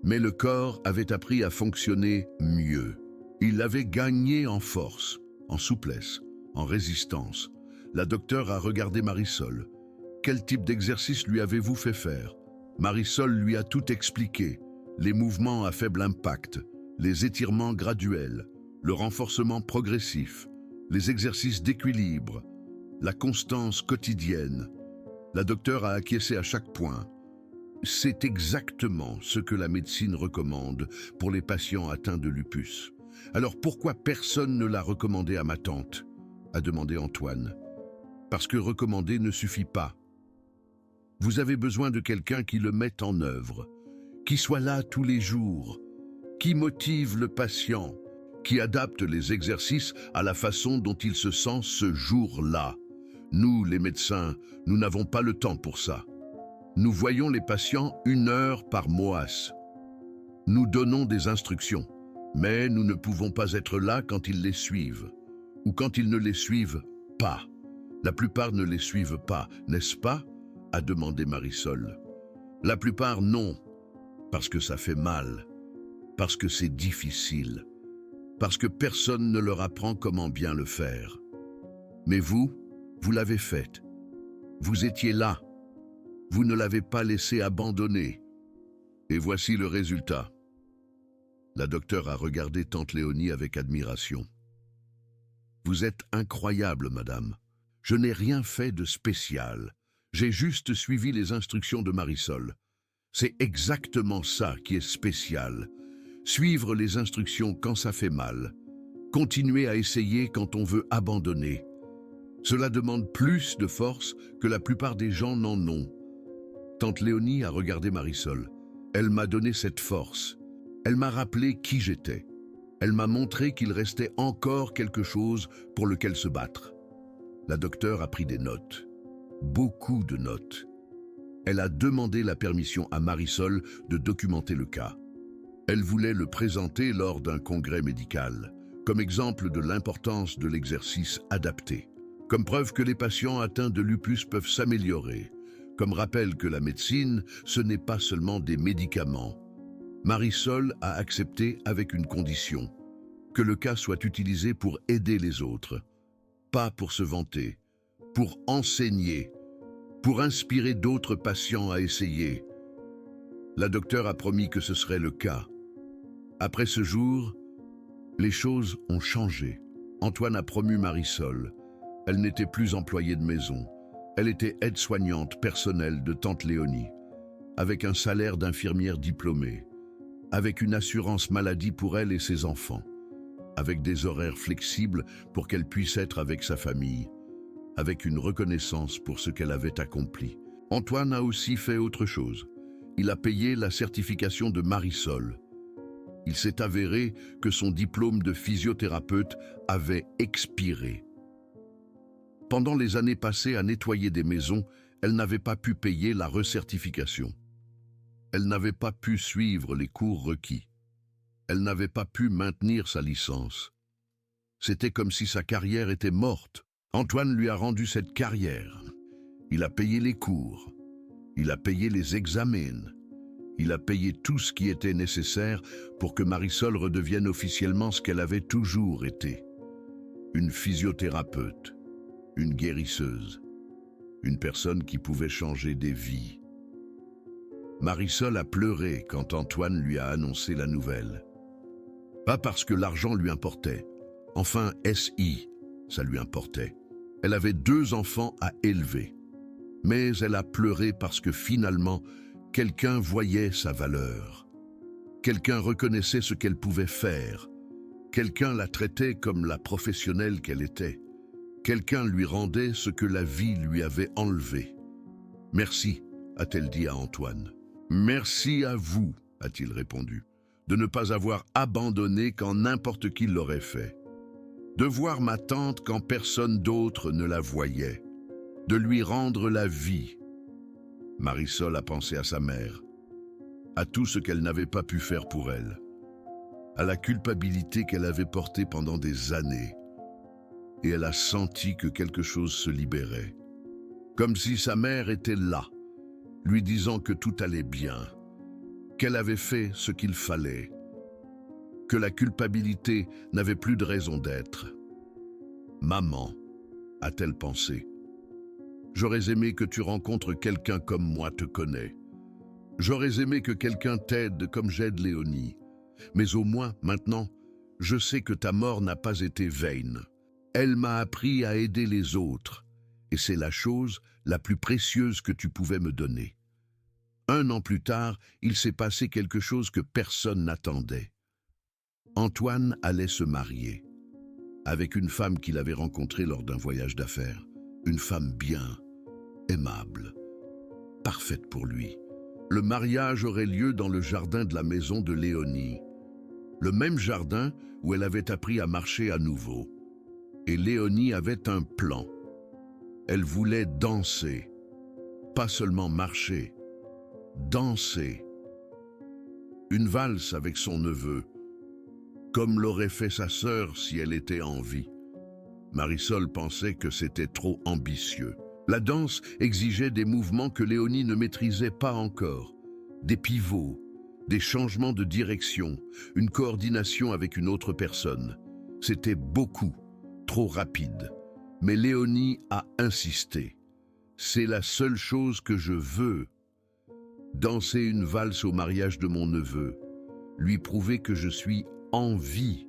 Mais le corps avait appris à fonctionner mieux. Il avait gagné en force, en souplesse, en résistance. La docteure a regardé Marisol. Quel type d'exercice lui avez-vous fait faire? Marisol lui a tout expliqué. Les mouvements à faible impact, les étirements graduels, le renforcement progressif, les exercices d'équilibre, la constance quotidienne. La docteure a acquiescé à chaque point. C'est exactement ce que la médecine recommande pour les patients atteints de lupus. Alors pourquoi personne ne l'a recommandé à ma tante? A demandé Antoine. Parce que recommander ne suffit pas. Vous avez besoin de quelqu'un qui le mette en œuvre, qui soit là tous les jours, qui motive le patient, qui adapte les exercices à la façon dont il se sent ce jour-là. Nous, les médecins, nous n'avons pas le temps pour ça. Nous voyons les patients 1 heure par mois. Nous donnons des instructions, mais nous ne pouvons pas être là quand ils les suivent, ou quand ils ne les suivent pas. La plupart ne les suivent pas, n'est-ce pas? A demandé Marisol. La plupart non, parce que ça fait mal, parce que c'est difficile, parce que personne ne leur apprend comment bien le faire. Mais vous l'avez fait. Vous étiez là. Vous ne l'avez pas laissé abandonner. Et voici le résultat. La docteure a regardé tante Léonie avec admiration. Vous êtes incroyable, madame. Je n'ai rien fait de spécial. J'ai juste suivi les instructions de Marisol. C'est exactement ça qui est spécial. Suivre les instructions quand ça fait mal. Continuer à essayer quand on veut abandonner. Cela demande plus de force que la plupart des gens n'en ont. Tante Léonie a regardé Marisol. Elle m'a donné cette force. Elle m'a rappelé qui j'étais. Elle m'a montré qu'il restait encore quelque chose pour lequel se battre. La docteure a pris des notes. Beaucoup de notes. Elle a demandé la permission à Marisol de documenter le cas. Elle voulait le présenter lors d'un congrès médical, comme exemple de l'importance de l'exercice adapté, comme preuve que les patients atteints de lupus peuvent s'améliorer, comme rappel que la médecine, ce n'est pas seulement des médicaments. Marisol a accepté avec une condition, que le cas soit utilisé pour aider les autres, pas pour se vanter, pour enseigner, pour inspirer d'autres patients à essayer. La docteure a promis que ce serait le cas. Après ce jour, les choses ont changé. Antoine a promu Marisol. Elle n'était plus employée de maison. Elle était aide-soignante personnelle de tante Léonie, avec un salaire d'infirmière diplômée, avec une assurance maladie pour elle et ses enfants, avec des horaires flexibles pour qu'elle puisse être avec sa famille, avec une reconnaissance pour ce qu'elle avait accompli. Antoine a aussi fait autre chose. Il a payé la certification de Marisol. Il s'est avéré que son diplôme de physiothérapeute avait expiré. Pendant les années passées à nettoyer des maisons, elle n'avait pas pu payer la recertification. Elle n'avait pas pu suivre les cours requis. Elle n'avait pas pu maintenir sa licence. C'était comme si sa carrière était morte. Antoine lui a rendu cette carrière. Il a payé les cours. Il a payé les examens. Il a payé tout ce qui était nécessaire pour que Marisol redevienne officiellement ce qu'elle avait toujours été. Une physiothérapeute, une guérisseuse, une personne qui pouvait changer des vies. Marisol a pleuré quand Antoine lui a annoncé la nouvelle. Pas parce que l'argent lui importait. Enfin, SI, ça lui importait. Elle avait 2 enfants à élever. Mais elle a pleuré parce que finalement, quelqu'un voyait sa valeur. Quelqu'un reconnaissait ce qu'elle pouvait faire. Quelqu'un la traitait comme la professionnelle qu'elle était. Quelqu'un lui rendait ce que la vie lui avait enlevé. « Merci », a-t-elle dit à Antoine. « Merci à vous », a-t-il répondu, de ne pas avoir abandonné quand n'importe qui l'aurait fait. De voir ma tante quand personne d'autre ne la voyait. De lui rendre la vie. Marisol a pensé à sa mère, à tout ce qu'elle n'avait pas pu faire pour elle, à la culpabilité qu'elle avait portée pendant des années, et elle a senti que quelque chose se libérait, comme si sa mère était là, lui disant que tout allait bien, qu'elle avait fait ce qu'il fallait, que la culpabilité n'avait plus de raison d'être. « Maman », a-t-elle pensé, « j'aurais aimé que tu rencontres quelqu'un comme moi te connaît. J'aurais aimé que quelqu'un t'aide comme j'aide Léonie. Mais au moins, maintenant, je sais que ta mort n'a pas été vaine. Elle m'a appris à aider les autres, et c'est la chose la plus précieuse que tu pouvais me donner. » 1 an plus tard, il s'est passé quelque chose que personne n'attendait. Antoine allait se marier, avec une femme qu'il avait rencontrée lors d'un voyage d'affaires. Une femme bien, aimable, parfaite pour lui. Le mariage aurait lieu dans le jardin de la maison de Léonie, le même jardin où elle avait appris à marcher à nouveau. Et Léonie avait un plan. Elle voulait danser, pas seulement marcher, danser. Une valse avec son neveu, comme l'aurait fait sa sœur si elle était en vie. Marisol pensait que c'était trop ambitieux. La danse exigeait des mouvements que Léonie ne maîtrisait pas encore, des pivots, des changements de direction, une coordination avec une autre personne. C'était beaucoup, trop rapide. Mais Léonie a insisté. « C'est la seule chose que je veux. » Danser une valse au mariage de mon neveu, lui prouver que je suis en vie,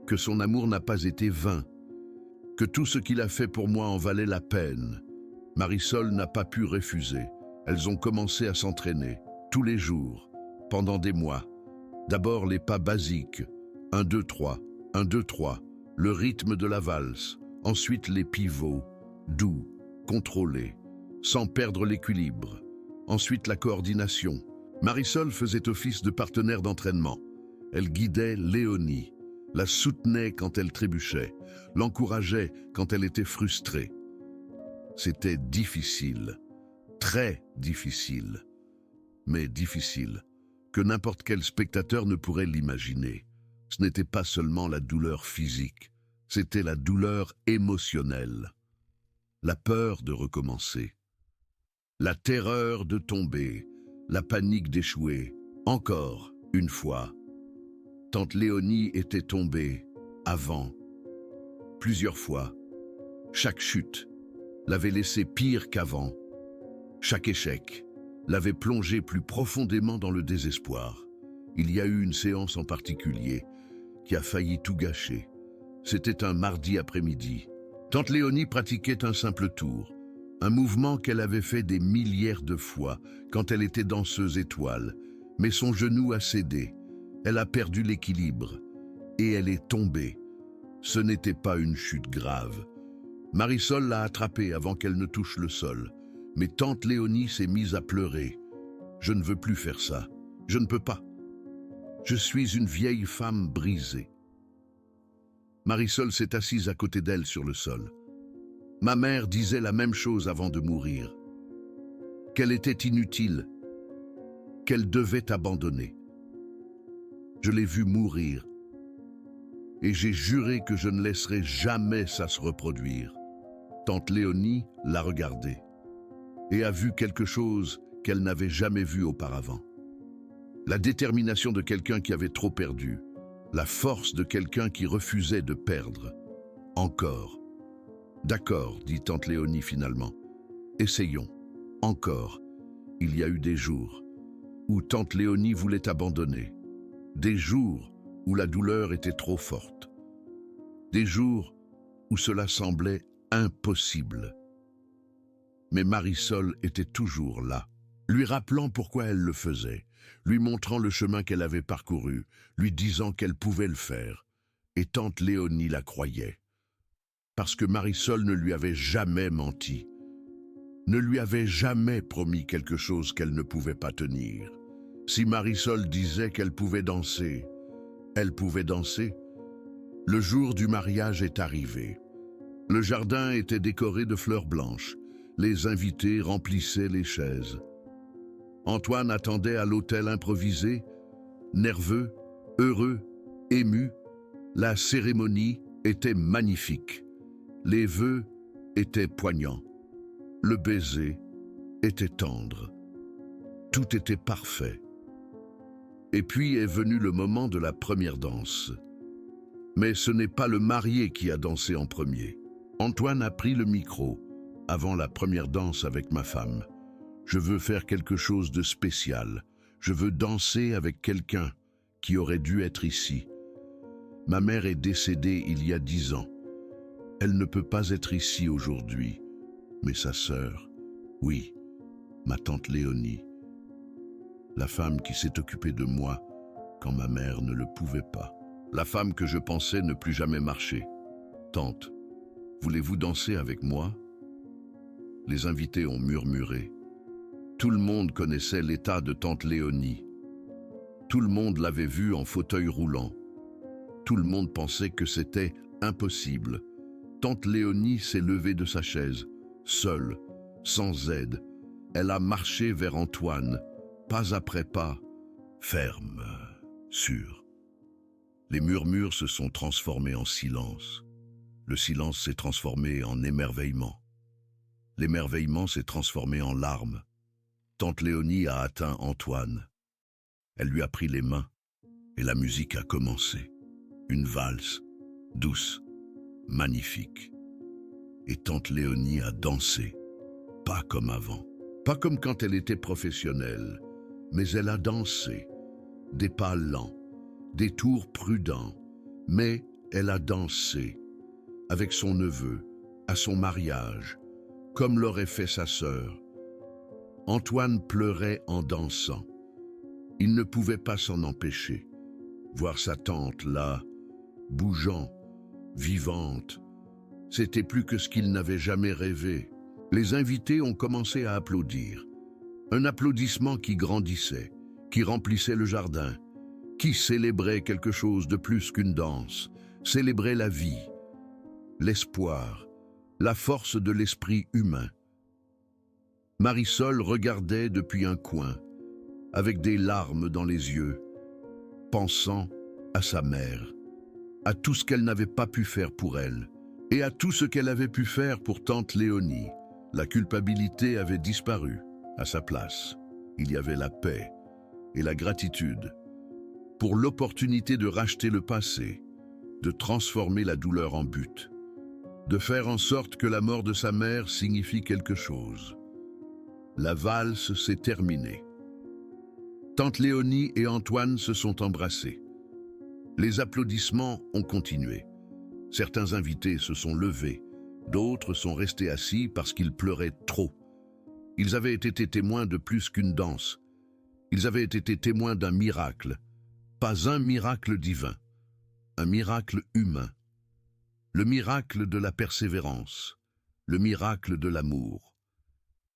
que son amour n'a pas été vain, que tout ce qu'il a fait pour moi en valait la peine. Marisol n'a pas pu refuser. Elles ont commencé à s'entraîner, tous les jours, pendant des mois. D'abord les pas basiques, 1, 2, 3, 1, 2, 3, le rythme de la valse. Ensuite les pivots, doux, contrôlés, sans perdre l'équilibre. Ensuite la coordination. Marisol faisait office de partenaire d'entraînement. Elle guidait Léonie, la soutenait quand elle trébuchait, l'encourageait quand elle était frustrée. C'était difficile, très difficile, mais difficile, que n'importe quel spectateur ne pourrait l'imaginer. Ce n'était pas seulement la douleur physique, c'était la douleur émotionnelle, la peur de recommencer, la terreur de tomber, la panique d'échouer. Encore une fois, tante Léonie était tombée avant, plusieurs fois. Chaque chute l'avait laissé pire qu'avant. Chaque échec l'avait plongé plus profondément dans le désespoir. Il y a eu une séance en particulier qui a failli tout gâcher. C'était un mardi après-midi. Tante Léonie pratiquait un simple tour, un mouvement qu'elle avait fait des milliers de fois quand elle était danseuse étoile, mais son genou a cédé. Elle a perdu l'équilibre et elle est tombée. Ce n'était pas une chute grave. Marisol l'a attrapée avant qu'elle ne touche le sol, mais tante Léonie s'est mise à pleurer. « Je ne veux plus faire ça. Je ne peux pas. Je suis une vieille femme brisée. » Marisol s'est assise à côté d'elle sur le sol. Ma mère disait la même chose avant de mourir. Qu'elle était inutile, qu'elle devait abandonner. Je l'ai vue mourir et j'ai juré que je ne laisserai jamais ça se reproduire. Tante Léonie l'a regardée et a vu quelque chose qu'elle n'avait jamais vu auparavant. La détermination de quelqu'un qui avait trop perdu, la force de quelqu'un qui refusait de perdre. Encore. D'accord, dit tante Léonie finalement. Essayons. Encore. Il y a eu des jours où tante Léonie voulait abandonner. Des jours où la douleur était trop forte. Des jours où cela semblait impossible. Mais Marisol était toujours là, lui rappelant pourquoi elle le faisait, lui montrant le chemin qu'elle avait parcouru, lui disant qu'elle pouvait le faire. Et tante Léonie la croyait. Parce que Marisol ne lui avait jamais menti, ne lui avait jamais promis quelque chose qu'elle ne pouvait pas tenir. Si Marisol disait qu'elle pouvait danser, elle pouvait danser. Le jour du mariage est arrivé. Le jardin était décoré de fleurs blanches. Les invités remplissaient les chaises. Antoine attendait à l'hôtel improvisé, nerveux, heureux, ému. La cérémonie était magnifique. Les vœux étaient poignants. Le baiser était tendre. Tout était parfait. Et puis est venu le moment de la première danse. Mais ce n'est pas le marié qui a dansé en premier. Antoine a pris le micro avant la première danse avec ma femme. Je veux faire quelque chose de spécial. Je veux danser avec quelqu'un qui aurait dû être ici. Ma mère est décédée il y a 10 ans. Elle ne peut pas être ici aujourd'hui. Mais sa sœur, oui, ma tante Léonie, la femme qui s'est occupée de moi quand ma mère ne le pouvait pas. La femme que je pensais ne plus jamais marcher. Tante, voulez-vous danser avec moi? Les invités ont murmuré. Tout le monde connaissait l'état de tante Léonie. Tout le monde l'avait vue en fauteuil roulant. Tout le monde pensait que c'était impossible. Tante Léonie s'est levée de sa chaise, seule, sans aide. Elle a marché vers Antoine, pas après pas, ferme, sûr. Les murmures se sont transformés en silence. Le silence s'est transformé en émerveillement. L'émerveillement s'est transformé en larmes. Tante Léonie a atteint Antoine. Elle lui a pris les mains et la musique a commencé. Une valse, douce, magnifique. Et tante Léonie a dansé, pas comme avant. Pas comme quand elle était professionnelle, mais elle a dansé. Des pas lents, des tours prudents, mais elle a dansé. Avec son neveu, à son mariage, comme l'aurait fait sa sœur. Antoine pleurait en dansant. Il ne pouvait pas s'en empêcher. Voir sa tante là, bougeant, vivante, c'était plus que ce qu'il n'avait jamais rêvé. Les invités ont commencé à applaudir. Un applaudissement qui grandissait, qui remplissait le jardin, qui célébrait quelque chose de plus qu'une danse, célébrait la vie, l'espoir, la force de l'esprit humain. Marisol regardait depuis un coin, avec des larmes dans les yeux, pensant à sa mère, à tout ce qu'elle n'avait pas pu faire pour elle, et à tout ce qu'elle avait pu faire pour tante Léonie. La culpabilité avait disparu. À sa place, il y avait la paix et la gratitude pour l'opportunité de racheter le passé, de transformer la douleur en but, de faire en sorte que la mort de sa mère signifie quelque chose. La valse s'est terminée. Tante Léonie et Antoine se sont embrassés. Les applaudissements ont continué. Certains invités se sont levés, d'autres sont restés assis parce qu'ils pleuraient trop. Ils avaient été témoins de plus qu'une danse. Ils avaient été témoins d'un miracle. Pas un miracle divin, un miracle humain. Le miracle de la persévérance, le miracle de l'amour,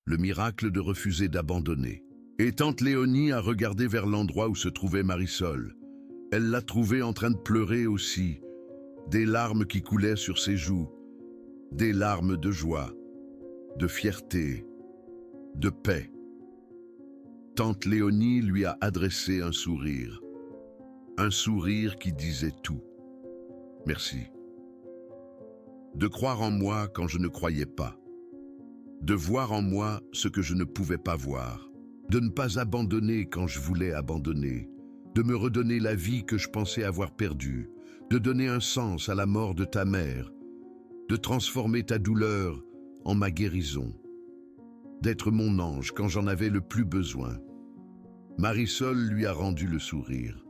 le miracle de refuser d'abandonner. Et tante Léonie a regardé vers l'endroit où se trouvait Marisol. Elle l'a trouvée en train de pleurer aussi, des larmes qui coulaient sur ses joues, des larmes de joie, de fierté, de paix. Tante Léonie lui a adressé un sourire qui disait tout. Merci. De croire en moi quand je ne croyais pas. De voir en moi ce que je ne pouvais pas voir. De ne pas abandonner quand je voulais abandonner. De me redonner la vie que je pensais avoir perdue. De donner un sens à la mort de ta mère. De transformer ta douleur en ma guérison. D'être mon ange quand j'en avais le plus besoin. Marisol lui a rendu le sourire.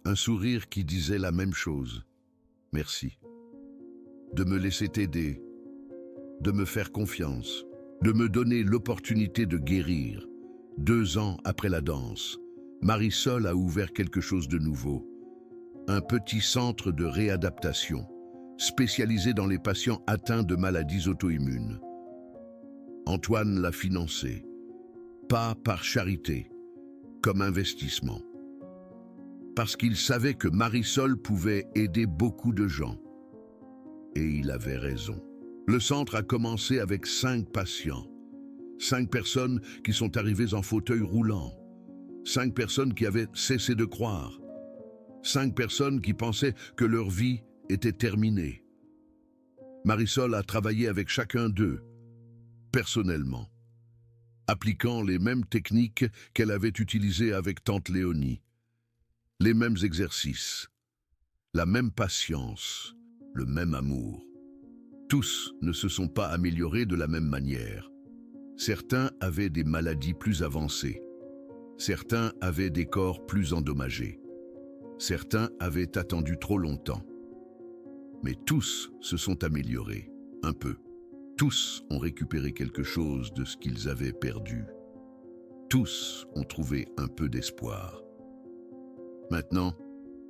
Un sourire qui disait la même chose. Merci. De me laisser t'aider, de me faire confiance, de me donner l'opportunité de guérir. 2 ans après la danse, Marisol a ouvert quelque chose de nouveau. Un petit centre de réadaptation, spécialisé dans les patients atteints de maladies auto-immunes. Antoine l'a financé, pas par charité, comme investissement. Parce qu'il savait que Marisol pouvait aider beaucoup de gens. Et il avait raison. Le centre a commencé avec 5 patients. 5 personnes qui sont arrivées en fauteuil roulant. 5 personnes qui avaient cessé de croire. 5 personnes qui pensaient que leur vie était terminée. Marisol a travaillé avec chacun d'eux, personnellement, appliquant les mêmes techniques qu'elle avait utilisées avec tante Léonie. Les mêmes exercices, la même patience, le même amour. Tous ne se sont pas améliorés de la même manière. Certains avaient des maladies plus avancées. Certains avaient des corps plus endommagés. Certains avaient attendu trop longtemps. Mais tous se sont améliorés, un peu. Tous ont récupéré quelque chose de ce qu'ils avaient perdu. Tous ont trouvé un peu d'espoir. Maintenant,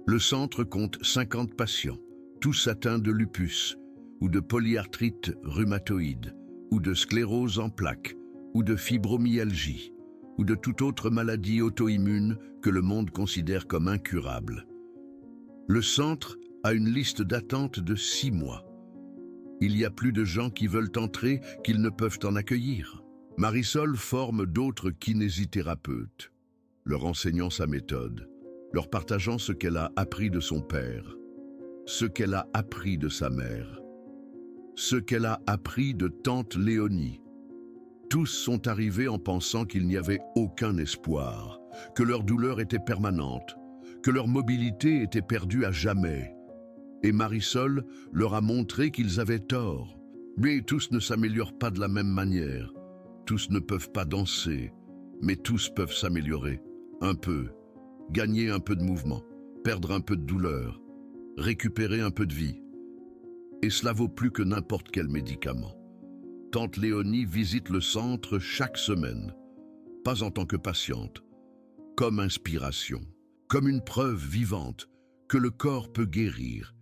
le centre compte 50 patients, tous atteints de lupus, ou de polyarthrite rhumatoïde, ou de sclérose en plaques, ou de fibromyalgie, ou de toute autre maladie auto-immune que le monde considère comme incurable. Le centre a une liste d'attente de 6 mois. Il y a plus de gens qui veulent entrer qu'ils ne peuvent en accueillir. Marisol forme d'autres kinésithérapeutes, leur enseignant sa méthode, leur partageant ce qu'elle a appris de son père, ce qu'elle a appris de sa mère, ce qu'elle a appris de tante Léonie. Tous sont arrivés en pensant qu'il n'y avait aucun espoir, que leur douleur était permanente, que leur mobilité était perdue à jamais. Et Marisol leur a montré qu'ils avaient tort. Mais tous ne s'améliorent pas de la même manière. Tous ne peuvent pas danser, mais tous peuvent s'améliorer. Un peu, gagner un peu de mouvement, perdre un peu de douleur, récupérer un peu de vie. Et cela vaut plus que n'importe quel médicament. Tante Léonie visite le centre chaque semaine, pas en tant que patiente, comme inspiration, comme une preuve vivante que le corps peut guérir,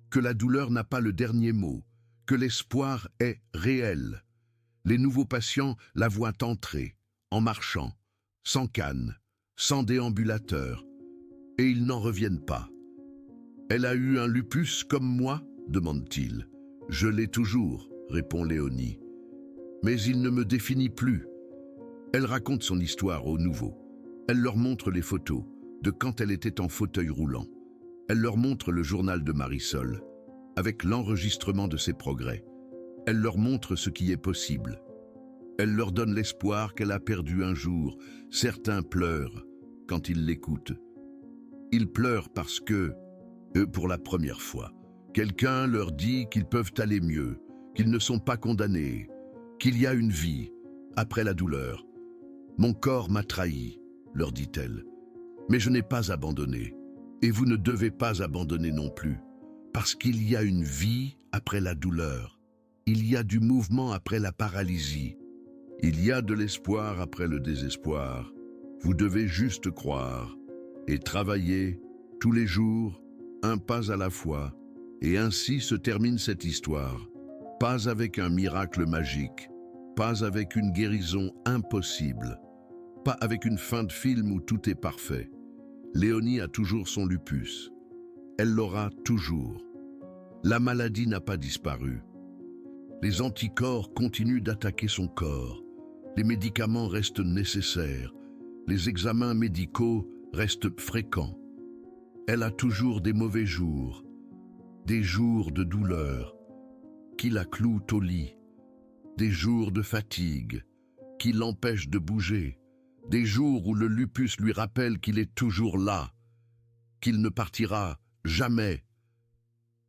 que la douleur n'a pas le dernier mot, que l'espoir est réel. Les nouveaux patients la voient entrer, en marchant, sans canne, sans déambulateur, et ils n'en reviennent pas. Elle a eu un lupus comme moi, demande-t-il. Je l'ai toujours, répond Léonie. Mais il ne me définit plus. Elle raconte son histoire aux nouveaux. Elle leur montre les photos de quand elle était en fauteuil roulant. Elle leur montre le journal de Marisol, avec l'enregistrement de ses progrès. Elle leur montre ce qui est possible. Elle leur donne l'espoir qu'elle a perdu un jour. Certains pleurent quand ils l'écoutent. Ils pleurent parce que, pour la première fois, quelqu'un leur dit qu'ils peuvent aller mieux, qu'ils ne sont pas condamnés, qu'il y a une vie après la douleur. Mon corps m'a trahi, leur dit-elle, mais je n'ai pas abandonné, et vous ne devez pas abandonner non plus, parce qu'il y a une vie après la douleur. Il y a du mouvement après la paralysie. Il y a de l'espoir après le désespoir. Vous devez juste croire et travailler tous les jours, un pas à la fois. Et ainsi se termine cette histoire. Pas avec un miracle magique, pas avec une guérison impossible, pas avec une fin de film où tout est parfait. Léonie a toujours son lupus. Elle l'aura toujours. La maladie n'a pas disparu. Les anticorps continuent d'attaquer son corps. Les médicaments restent nécessaires. Les examens médicaux restent fréquents. Elle a toujours des mauvais jours, des jours de douleur qui la clouent au lit, des jours de fatigue qui l'empêchent de bouger, des jours où le lupus lui rappelle qu'il est toujours là, qu'il ne partira jamais,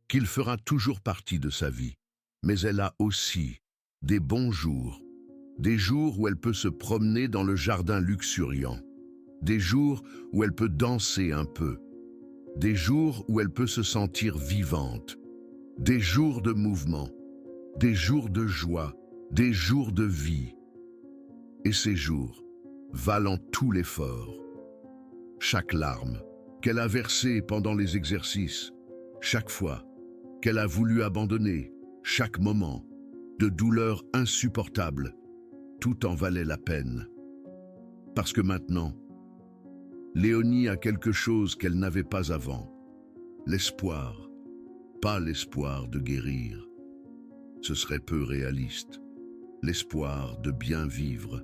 qu'il fera toujours partie de sa vie. Mais elle a aussi des bons jours, des jours où elle peut se promener dans le jardin luxuriant, des jours où elle peut danser un peu, des jours où elle peut se sentir vivante, des jours de mouvement, des jours de joie, des jours de vie. Et ces jours valent tout l'effort. Chaque larme qu'elle a versée pendant les exercices, chaque fois qu'elle a voulu abandonner, chaque moment de douleur insupportable, tout en valait la peine. Parce que maintenant, Léonie a quelque chose qu'elle n'avait pas avant. L'espoir, pas l'espoir de guérir. Ce serait peu réaliste. L'espoir de bien vivre,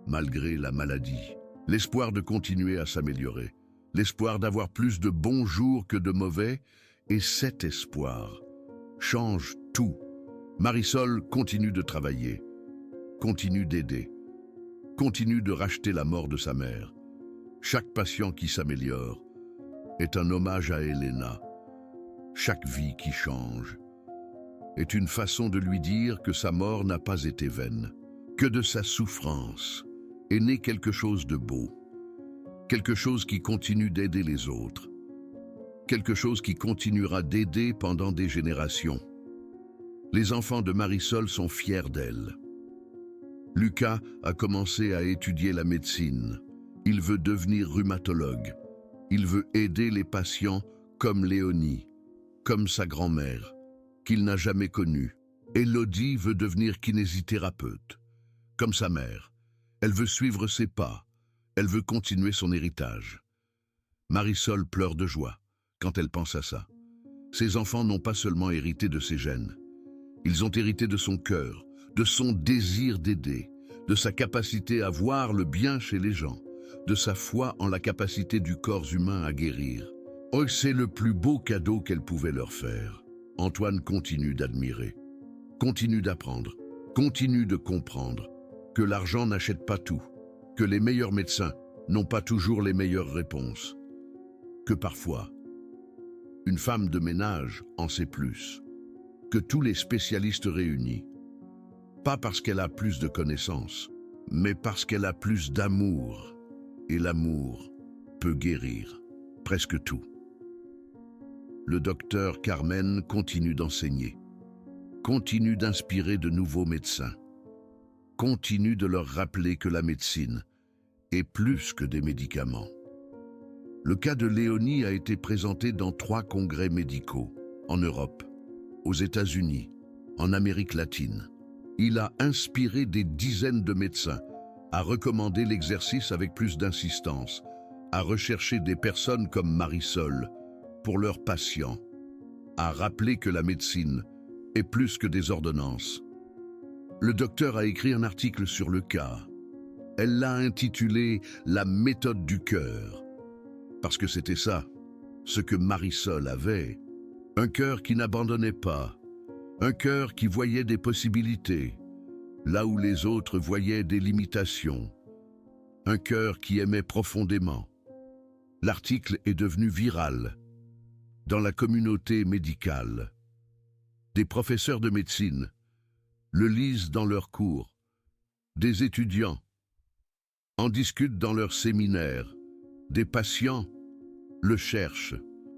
malgré la maladie. L'espoir de continuer à s'améliorer. L'espoir d'avoir plus de bons jours que de mauvais. Et cet espoir change tout. Marisol continue de travailler, continue d'aider, continue de racheter la mort de sa mère. Chaque patient qui s'améliore est un hommage à Elena. Chaque vie qui change est une façon de lui dire que sa mort n'a pas été vaine, que de sa souffrance est né quelque chose de beau, quelque chose qui continue d'aider les autres, quelque chose qui continuera d'aider pendant des générations. Les enfants de Marisol sont fiers d'elle. Lucas a commencé à étudier la médecine. Il veut devenir rhumatologue. Il veut aider les patients comme Léonie, comme sa grand-mère, qu'il n'a jamais connue. Élodie veut devenir kinésithérapeute, comme sa mère. Elle veut suivre ses pas. Elle veut continuer son héritage. Marisol pleure de joie quand elle pense à ça. Ses enfants n'ont pas seulement hérité de ses gènes. Ils ont hérité de son cœur, de son désir d'aider, de sa capacité à voir le bien chez les gens, de sa foi en la capacité du corps humain à guérir. Oh, c'est le plus beau cadeau qu'elle pouvait leur faire. Antoine continue d'admirer, continue d'apprendre, continue de comprendre que l'argent n'achète pas tout, que les meilleurs médecins n'ont pas toujours les meilleures réponses, que parfois, une femme de ménage en sait plus que tous les spécialistes réunis. Pas parce qu'elle a plus de connaissances, mais parce qu'elle a plus d'amour, et l'amour peut guérir presque tout. Le docteur Carmen continue d'enseigner, continue d'inspirer de nouveaux médecins, continue de leur rappeler que la médecine est plus que des médicaments. Le cas de Léonie a été présenté dans 3 congrès médicaux, en Europe, aux États-Unis, en Amérique latine. Il a inspiré des dizaines de médecins à recommander l'exercice avec plus d'insistance, à rechercher des personnes comme Marisol pour leurs patients, à rappeler que la médecine est plus que des ordonnances. Le docteur a écrit un article sur le cas. Elle l'a intitulé « La méthode du cœur », parce que c'était ça, ce que Marisol avait. Un cœur qui n'abandonnait pas, un cœur qui voyait des possibilités, là où les autres voyaient des limitations. Un cœur qui aimait profondément. L'article est devenu viral dans la communauté médicale. Des professeurs de médecine le lisent dans leurs cours. Des étudiants en discutent dans leurs séminaires. Des patients le cherchent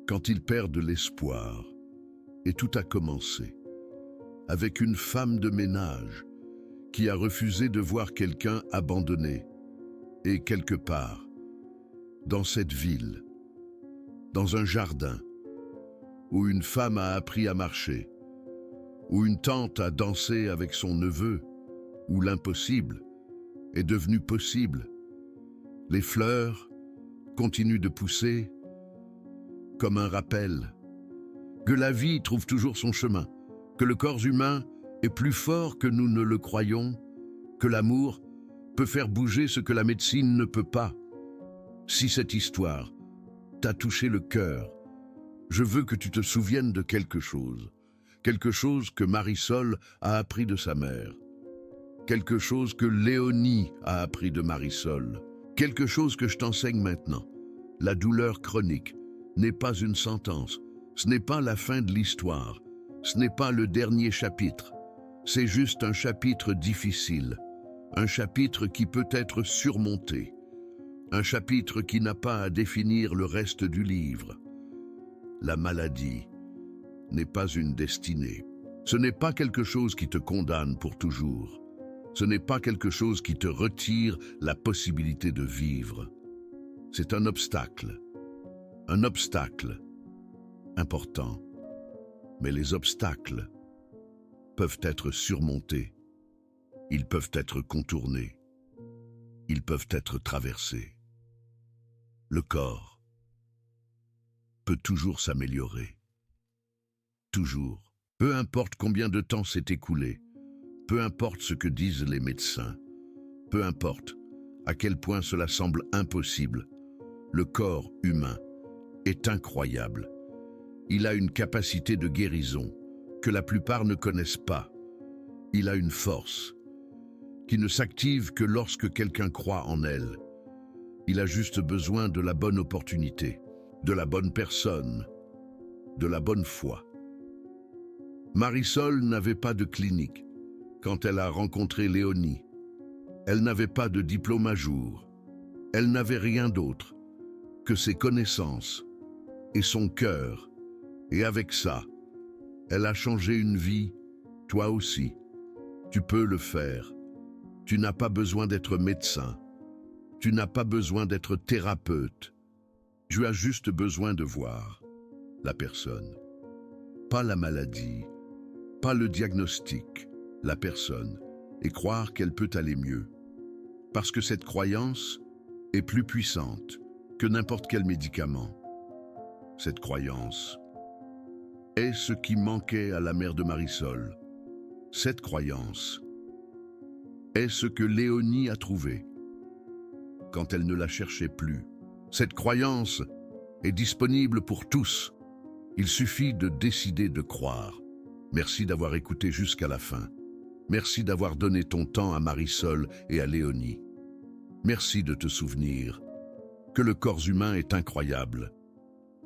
quand ils perdent l'espoir. Et tout a commencé avec une femme de ménage qui a refusé de voir quelqu'un abandonné. Et quelque part, dans cette ville, dans un jardin, où une femme a appris à marcher, où une tante a dansé avec son neveu, où l'impossible est devenu possible, les fleurs continuent de pousser comme un rappel que la vie trouve toujours son chemin, que le corps humain est plus fort que nous ne le croyons, que l'amour peut faire bouger ce que la médecine ne peut pas. Si cette histoire t'a touché le cœur, je veux que tu te souviennes de quelque chose que Marisol a appris de sa mère, quelque chose que Léonie a appris de Marisol, quelque chose que je t'enseigne maintenant. La douleur chronique n'est pas une sentence, ce n'est pas la fin de l'histoire, ce n'est pas le dernier chapitre, c'est juste un chapitre difficile, un chapitre qui peut être surmonté, un chapitre qui n'a pas à définir le reste du livre. La maladie n'est pas une destinée. Ce n'est pas quelque chose qui te condamne pour toujours. Ce n'est pas quelque chose qui te retire la possibilité de vivre. C'est un obstacle important. Mais les obstacles peuvent être surmontés. Ils peuvent être contournés. Ils peuvent être traversés. Le corps peut toujours s'améliorer. Toujours. Peu importe combien de temps s'est écoulé, peu importe ce que disent les médecins, peu importe à quel point cela semble impossible, le corps humain est incroyable. Il a une capacité de guérison que la plupart ne connaissent pas. Il a une force qui ne s'active que lorsque quelqu'un croit en elle. Il a juste besoin de la bonne opportunité, de la bonne personne, de la bonne foi. Marisol n'avait pas de clinique quand elle a rencontré Léonie. Elle n'avait pas de diplôme à jour. Elle n'avait rien d'autre que ses connaissances et son cœur. Et avec ça, elle a changé une vie, toi aussi. Tu peux le faire. Tu n'as pas besoin d'être médecin. Tu n'as pas besoin d'être thérapeute. Tu as juste besoin de voir la personne. Pas la maladie, pas le diagnostic, la personne, et croire qu'elle peut aller mieux. Parce que cette croyance est plus puissante que n'importe quel médicament. Cette croyance est ce qui manquait à la mère de Marisol. Cette croyance est ce que Léonie a trouvé quand elle ne la cherchait plus. Cette croyance est disponible pour tous. Il suffit de décider de croire. Merci d'avoir écouté jusqu'à la fin. Merci d'avoir donné ton temps à Marisol et à Léonie. Merci de te souvenir que le corps humain est incroyable,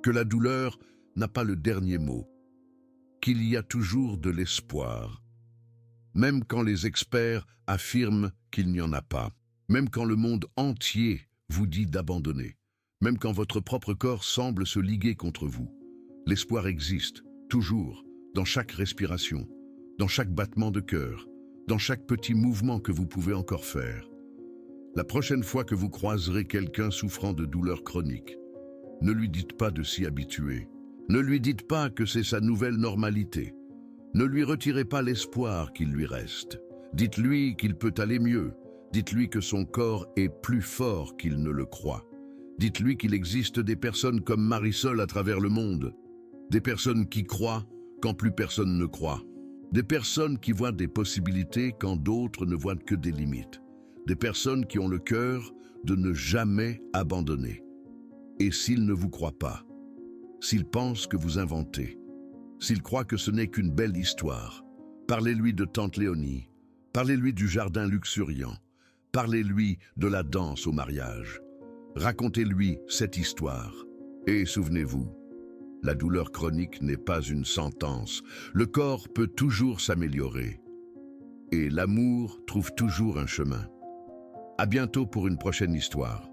que la douleur n'a pas le dernier mot, qu'il y a toujours de l'espoir. même quand les experts affirment qu'il n'y en a pas, même quand le monde entier vous dit d'abandonner, même quand votre propre corps semble se liguer contre vous. L'espoir existe, toujours, dans chaque respiration, dans chaque battement de cœur, dans chaque petit mouvement que vous pouvez encore faire. La prochaine fois que vous croiserez quelqu'un souffrant de douleurs chroniques, ne lui dites pas de s'y habituer. Ne lui dites pas que c'est sa nouvelle normalité. Ne lui retirez pas l'espoir qu'il lui reste. Dites-lui qu'il peut aller mieux. Dites-lui que son corps est plus fort qu'il ne le croit. Dites-lui qu'il existe des personnes comme Marisol à travers le monde. Des personnes qui croient quand plus personne ne croit. Des personnes qui voient des possibilités quand d'autres ne voient que des limites. Des personnes qui ont le cœur de ne jamais abandonner. Et s'il ne vous croit pas, s'il pense que vous inventez, s'il croit que ce n'est qu'une belle histoire, parlez-lui de tante Léonie, parlez-lui du jardin luxuriant, parlez-lui de la danse au mariage. Racontez-lui cette histoire. Et souvenez-vous, la douleur chronique n'est pas une sentence. Le corps peut toujours s'améliorer. Et l'amour trouve toujours un chemin. À bientôt pour une prochaine histoire.